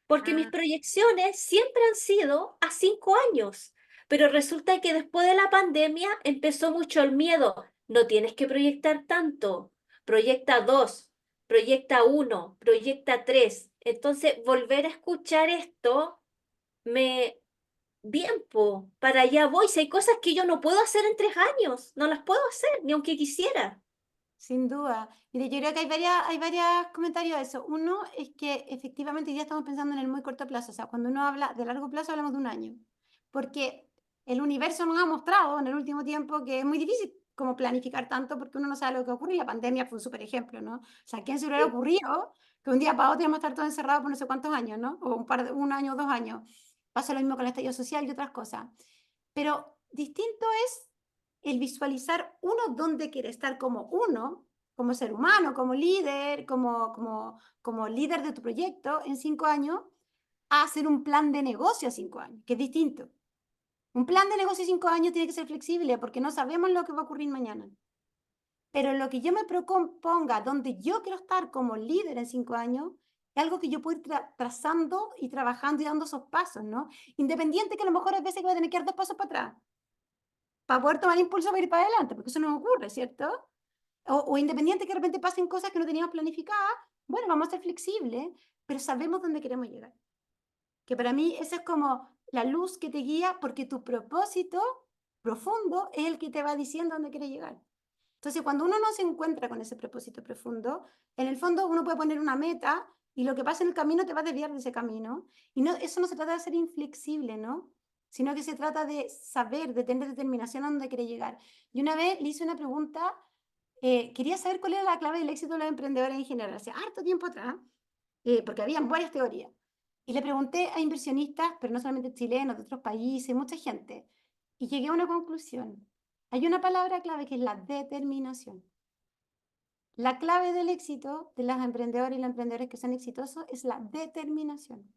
porque mis Ah, proyecciones siempre han sido a 5 años, pero resulta que después de la pandemia empezó mucho el miedo. No tienes que proyectar tanto, proyecta 2, proyecta 1, proyecta 3. Entonces, volver a escuchar esto me... Bien, po, para allá voy. Si hay cosas que yo no puedo hacer en 3 años, no las puedo hacer, ni aunque quisiera. sin duda. Mire, yo creo que hay varios comentarios de eso. Uno es que efectivamente ya estamos pensando en el muy corto plazo. O sea, cuando uno habla de largo plazo, hablamos de 1 año. Porque el universo nos ha mostrado en el último tiempo que es muy difícil como planificar tanto porque uno no sabe lo que ocurre. Y la pandemia fue un súper ejemplo, ¿no? O sea, ¿quién se hubiera Sí. ocurrido que un día para otro íbamos a estar todos encerrados por no sé cuántos años, ¿no? O 1 año o 2 años. Pasa lo mismo con el estallido social y otras cosas. Pero distinto es el visualizar uno dónde quiere estar como ser humano, como líder, como líder de tu proyecto en 5 años, a hacer un plan de negocio a 5 años, que es distinto. Un plan de negocio a 5 años tiene que ser flexible porque no sabemos lo que va a ocurrir mañana. Pero lo que yo me proponga, donde yo quiero estar como líder en 5 años, es algo que yo puedo ir trazando y trabajando y dando esos pasos, ¿no? Independiente que a lo mejor hay veces que voy a tener que dar 2 pasos para atrás para poder tomar impulso para ir para adelante, porque eso nos ocurre, ¿cierto? O independiente que de repente pasen cosas que no teníamos planificadas, bueno, vamos a ser flexibles, pero sabemos dónde queremos llegar. Que para mí esa es como la luz que te guía porque tu propósito profundo es el que te va diciendo dónde quieres llegar. Entonces, cuando uno no se encuentra con ese propósito profundo, en el fondo uno puede poner una meta y lo que pasa en el camino te va a desviar de ese camino. Y no, eso no se trata de ser inflexible, ¿no? Sino que se trata de saber, de tener determinación a dónde quiere llegar. Y una vez le hice una pregunta, quería saber cuál era la clave del éxito de los emprendedores en general, hace harto tiempo atrás, porque habían varias teorías. Y le pregunté a inversionistas, pero no solamente chilenos, de otros países, mucha gente, y llegué a una conclusión. Hay una palabra clave que es la determinación. La clave del éxito de los emprendedores y los emprendedores que son exitosos es la determinación.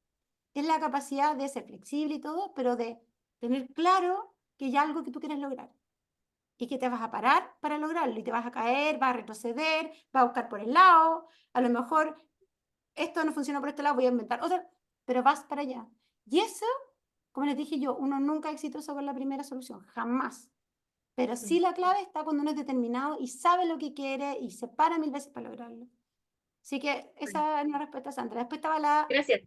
Es la capacidad de ser flexible y todo, pero de tener claro que hay algo que tú quieres lograr y que te vas a parar para lograrlo y te vas a caer, vas a retroceder, vas a buscar por el lado, a lo mejor esto no funciona por este lado, voy a inventar otra, pero vas para allá. Y eso, como les dije yo, uno nunca es exitoso con la primera solución, jamás. Pero sí la clave está cuando uno es determinado y sabe lo que quiere y se para 1000 veces para lograrlo. Así que esa es una respuesta, Sandra. Después estaba la, Gracias.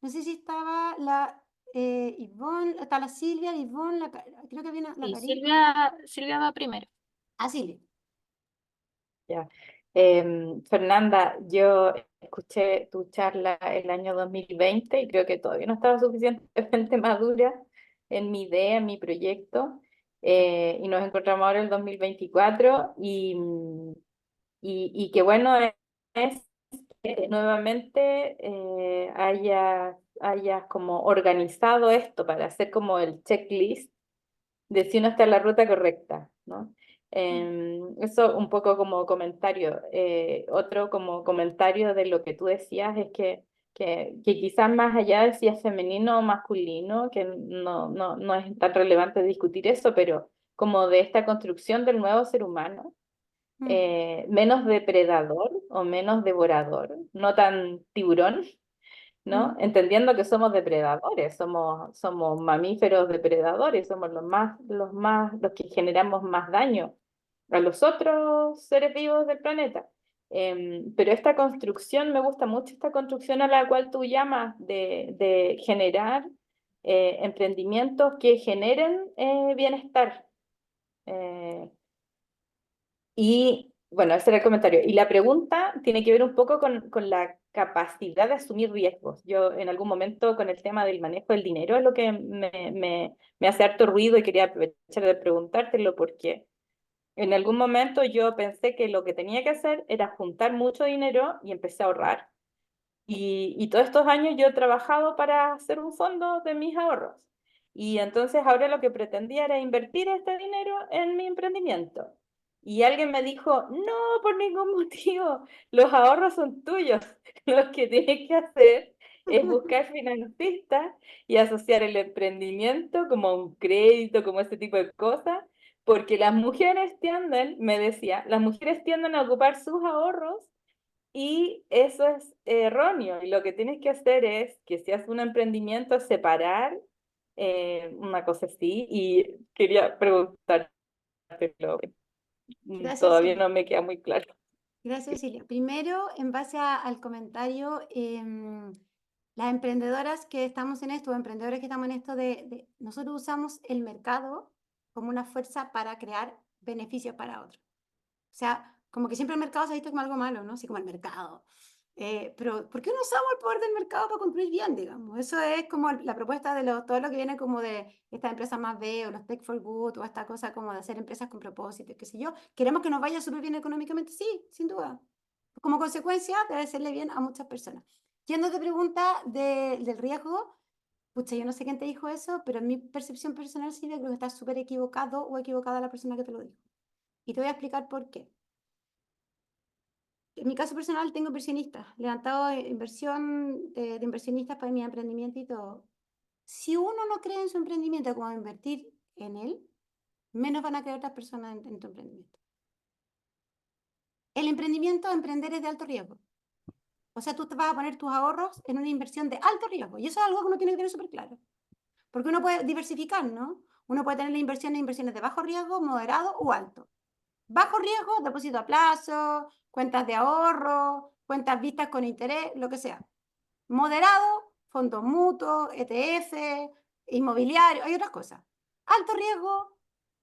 no sé si estaba la Ivonne, está la Silvia, Ivonne, creo que viene la Sí, Karina. Silvia va primero. Ah, Silvia. Ya. Fernanda, yo escuché tu charla el año 2020 y creo que todavía no estaba suficientemente madura en mi idea, en mi proyecto, y nos encontramos ahora en el 2024 y qué bueno es que nuevamente hayas como organizado esto para hacer como el checklist de si uno está en la ruta correcta, ¿no? Eso un poco como comentario. Otro como comentario de lo que tú decías es que quizás más allá de si es femenino o masculino, que no es tan relevante discutir eso, pero como de esta construcción del nuevo ser humano, menos depredador o menos devorador, no tan tiburón, ¿no? Entendiendo que somos depredadores, somos mamíferos depredadores, somos los que generamos más daño a los otros seres vivos del planeta. Pero esta construcción, me gusta mucho esta construcción a la cual tú llamas de generar emprendimientos que generen bienestar. Y bueno, ese era el comentario. Y la pregunta tiene que ver un poco con la capacidad de asumir riesgos. Yo en algún momento con el tema del manejo del dinero es lo que me hace harto ruido y quería aprovechar de preguntártelo porque en algún momento yo pensé que lo que tenía que hacer era juntar mucho dinero y empecé a ahorrar. Y todos estos años yo he trabajado para hacer un fondo de mis ahorros. Y entonces ahora lo que pretendía era invertir este dinero en mi emprendimiento. Y alguien me dijo, no, por ningún motivo, los ahorros son tuyos. Lo que tienes que hacer es buscar financistas y asociar el emprendimiento como un crédito, como ese tipo de cosas, porque las mujeres tienden, me decía, las mujeres tienden a ocupar sus ahorros y eso es erróneo. Y lo que tienes que hacer es que si haces un emprendimiento, separar una cosa así. Y quería preguntártelo. Gracias, Todavía Silvia. no me queda muy claro. Gracias, Silvia. Primero, en base al comentario, las emprendedoras que estamos en esto, emprendedores que estamos en esto, nosotros usamos el mercado como una fuerza para crear beneficios para otros. O sea, como que siempre el mercado se ha visto como algo malo, ¿no? Así como el mercado. Pero, ¿por qué no usamos el poder del mercado para construir bien, digamos? Eso es como la propuesta de todo lo que viene como de estas empresas más B o los Tech for Good o esta cosa como de hacer empresas con propósito, qué sé yo. Queremos que nos vaya súper bien económicamente, sí, sin duda. Como consecuencia de hacerle bien a muchas personas. Yendo te pregunta del riesgo, pucha, yo no sé quién te dijo eso, pero en mi percepción personal, Silvia, creo que está súper equivocado o equivocada la persona que te lo dijo. Y te voy a explicar por qué. En mi caso personal tengo inversionistas, levantado inversión de inversionistas para mi emprendimiento y todo. Si uno no cree en su emprendimiento como invertir en él, menos van a creer otras personas en tu emprendimiento. El emprendimiento, emprender es de alto riesgo. O sea, tú te vas a poner tus ahorros en una inversión de alto riesgo. Y eso es algo que uno tiene que tener súper claro. Porque uno puede diversificar, ¿no? Uno puede tener inversiones de bajo riesgo, moderado o alto. Bajo riesgo, depósito a plazo, cuentas de ahorro, cuentas vistas con interés, lo que sea. Moderado, fondos mutuos, ETF, inmobiliario, hay otras cosas. Alto riesgo,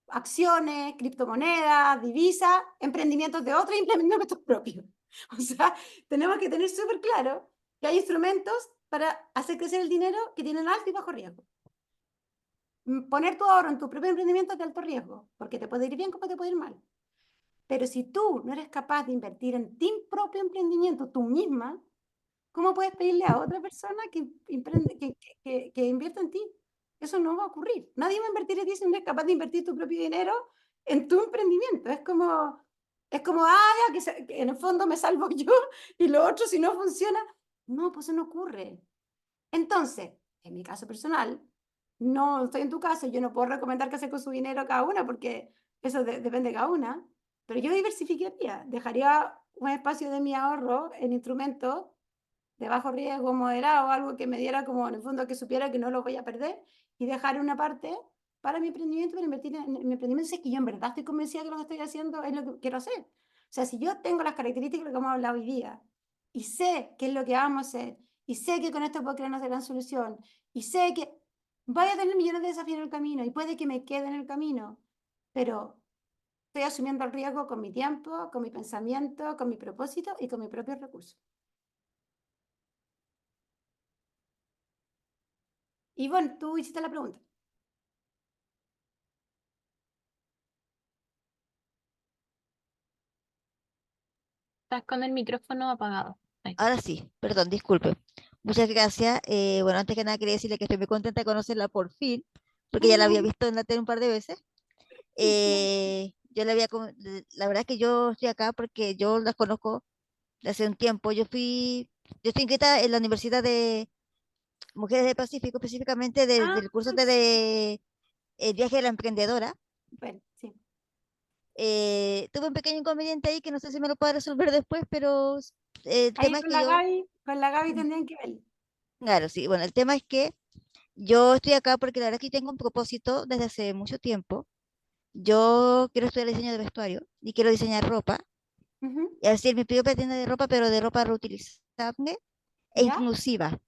acciones, criptomonedas, divisas, emprendimientos de otros y emprendimientos propios. O sea, tenemos que tener súper claro que hay instrumentos para hacer crecer el dinero que tienen alto y bajo riesgo. Poner tu ahorro en tu propio emprendimiento es de alto riesgo, porque te puede ir bien como te puede ir mal. Pero si tú no eres capaz de invertir en tu propio emprendimiento, tú misma, ¿cómo puedes pedirle a otra persona que invierta en ti? Eso no va a ocurrir. Nadie va a invertir en ti si no eres capaz de invertir tu propio dinero en tu emprendimiento. Es como ya, que en el fondo me salvo yo y lo otro si no funciona. No, pues eso no ocurre. Entonces, en mi caso personal, no estoy en tu caso, yo no puedo recomendar qué hacer con su dinero cada una porque eso depende de cada una, pero yo diversificaría, dejaría un espacio de mi ahorro en instrumentos de bajo riesgo, moderado, algo que me diera como en el fondo que supiera que no lo voy a perder y dejar una parte para mi emprendimiento, para invertir en mi emprendimiento, si es que yo en verdad estoy convencida que lo que estoy haciendo es lo que quiero hacer. O sea, si yo tengo las características de lo que hemos hablado hoy día, y sé qué es lo que vamos a hacer, y sé que con esto puedo crear una gran solución, y sé que voy a tener millones de desafíos en el camino, y puede que me quede en el camino, pero estoy asumiendo el riesgo con mi tiempo, con mi pensamiento, con mi propósito y con mis propios recursos. Y bueno, tú hiciste la pregunta. Estás con el micrófono apagado. Ahí. Ahora sí, perdón, disculpe. Muchas gracias. Bueno, antes que nada quería decirle que estoy muy contenta de conocerla por fin, porque ya la había visto en la tele un par de veces. Yo la la verdad es que yo estoy acá porque yo las conozco de hace un tiempo. Yo estoy inscrita en la Universidad de Mujeres del Pacífico, específicamente Ah, del curso sí. de el viaje de la emprendedora. Bueno, sí. Tuve un pequeño inconveniente ahí que no sé si me lo puede resolver después, pero el Ahí tema es que yo, con la Gaby tendrían que ver. claro, sí, bueno, el tema es que yo estoy acá porque la verdad es que tengo un propósito desde hace mucho tiempo. Yo quiero estudiar diseño de vestuario y quiero diseñar ropa. Ujú. Y así mi propia tienda de ropa, pero de ropa reutilizable e ¿Ya? inclusiva,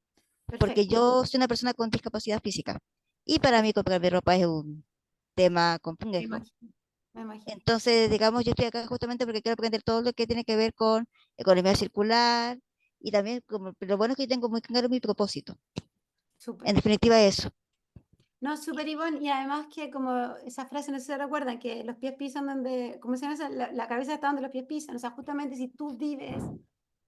porque Perfecto. yo soy una persona con discapacidad física. Y para mí comprar mi ropa es un tema Me complejo. imagino. Me imagino. Entonces, digamos, yo estoy acá justamente porque quiero aprender todo lo que tiene que ver con economía circular y también como, lo bueno es que yo tengo muy claro mi propósito. Súper. En definitiva, eso. No, súper Ivonne, y además que como esa frase, no sé si se recuerdan, que los pies pisan donde, ¿cómo se llama eso? La cabeza está donde los pies pisan. O sea, justamente si tú vives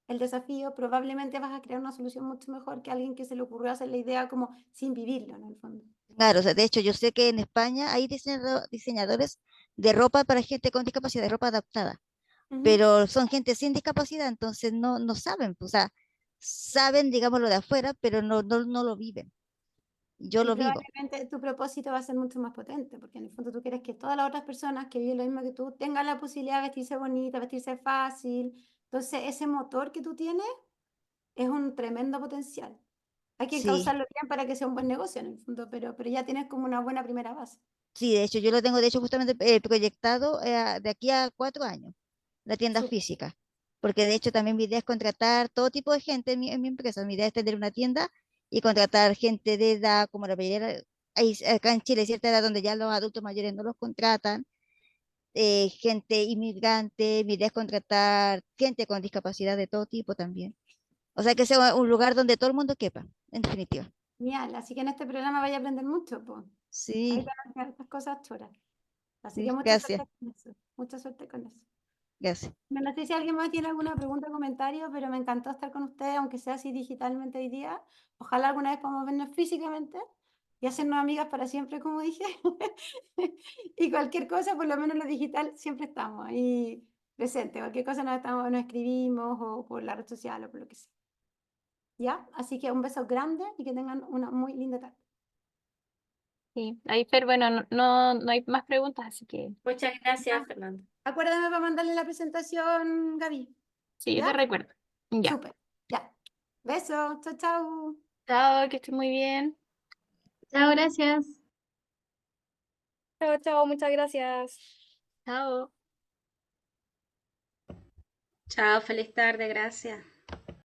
el desafío, probablemente vas a crear una solución mucho mejor que alguien que se le ocurrió hacer la idea como sin vivirlo, en el fondo. Claro, o sea, de hecho, yo sé que en España hay diseñadores de ropa para gente con discapacidad, de ropa adaptada, Ujú. pero son gente sin discapacidad, entonces no saben, o sea, saben, digamos, lo de afuera, pero no lo viven. Yo Y lo vivo. probablemente tu propósito va a ser mucho más potente, porque en el fondo tú quieres que todas las otras personas que viven lo mismo que tú tengan la posibilidad de vestirse bonita, vestirse fácil. Entonces, ese motor que tú tienes es un tremendo potencial. Hay que Sí, causarlo bien para que sea un buen negocio en el fondo, pero ya tienes como una buena primera base. sí, de hecho, yo lo tengo, de hecho, justamente proyectado de aquí a 4 años, la tienda Súper. física, porque de hecho también mi idea es contratar todo tipo de gente en mi empresa. Mi idea es tener una tienda y contratar gente de edad, como la mayoría, acá en Chile hay cierta edad donde ya los adultos mayores no los contratan, gente inmigrante. Mi idea es contratar gente con discapacidad de todo tipo también. O sea, que sea un lugar donde todo el mundo quepa, en definitiva. Genial. Así que en este programa vaya a aprender mucho, pues. Ahí te Sí, van a enseñar estas cosas churas. Así que sí, mucha gracias, suerte con eso. Mucha suerte con eso. gracias. No sé si alguien más tiene alguna pregunta o comentario, pero me encantó estar con ustedes, aunque sea así digitalmente hoy día. Ojalá alguna vez podamos vernos físicamente y hacernos amigas para siempre, como dije. Y cualquier cosa, por lo menos en lo digital, siempre estamos ahí presentes. Cualquier cosa nos escribimos o por la red social o por lo que sea. ¿Ya? Así que un beso grande y que tengan una muy linda tarde. Sí, ahí, Fer, bueno, no hay más preguntas, así que Muchas gracias, Fernanda. Acuérdame para mandarle la presentación, Gaby. sí, yo te ¿Ya? recuerdo. Ya. Súper. Ya. Besos. Chao, chao. Chao, que estés muy bien. Chao, gracias. Chao, chao, muchas gracias. Chao. Chao, feliz tarde, gracias.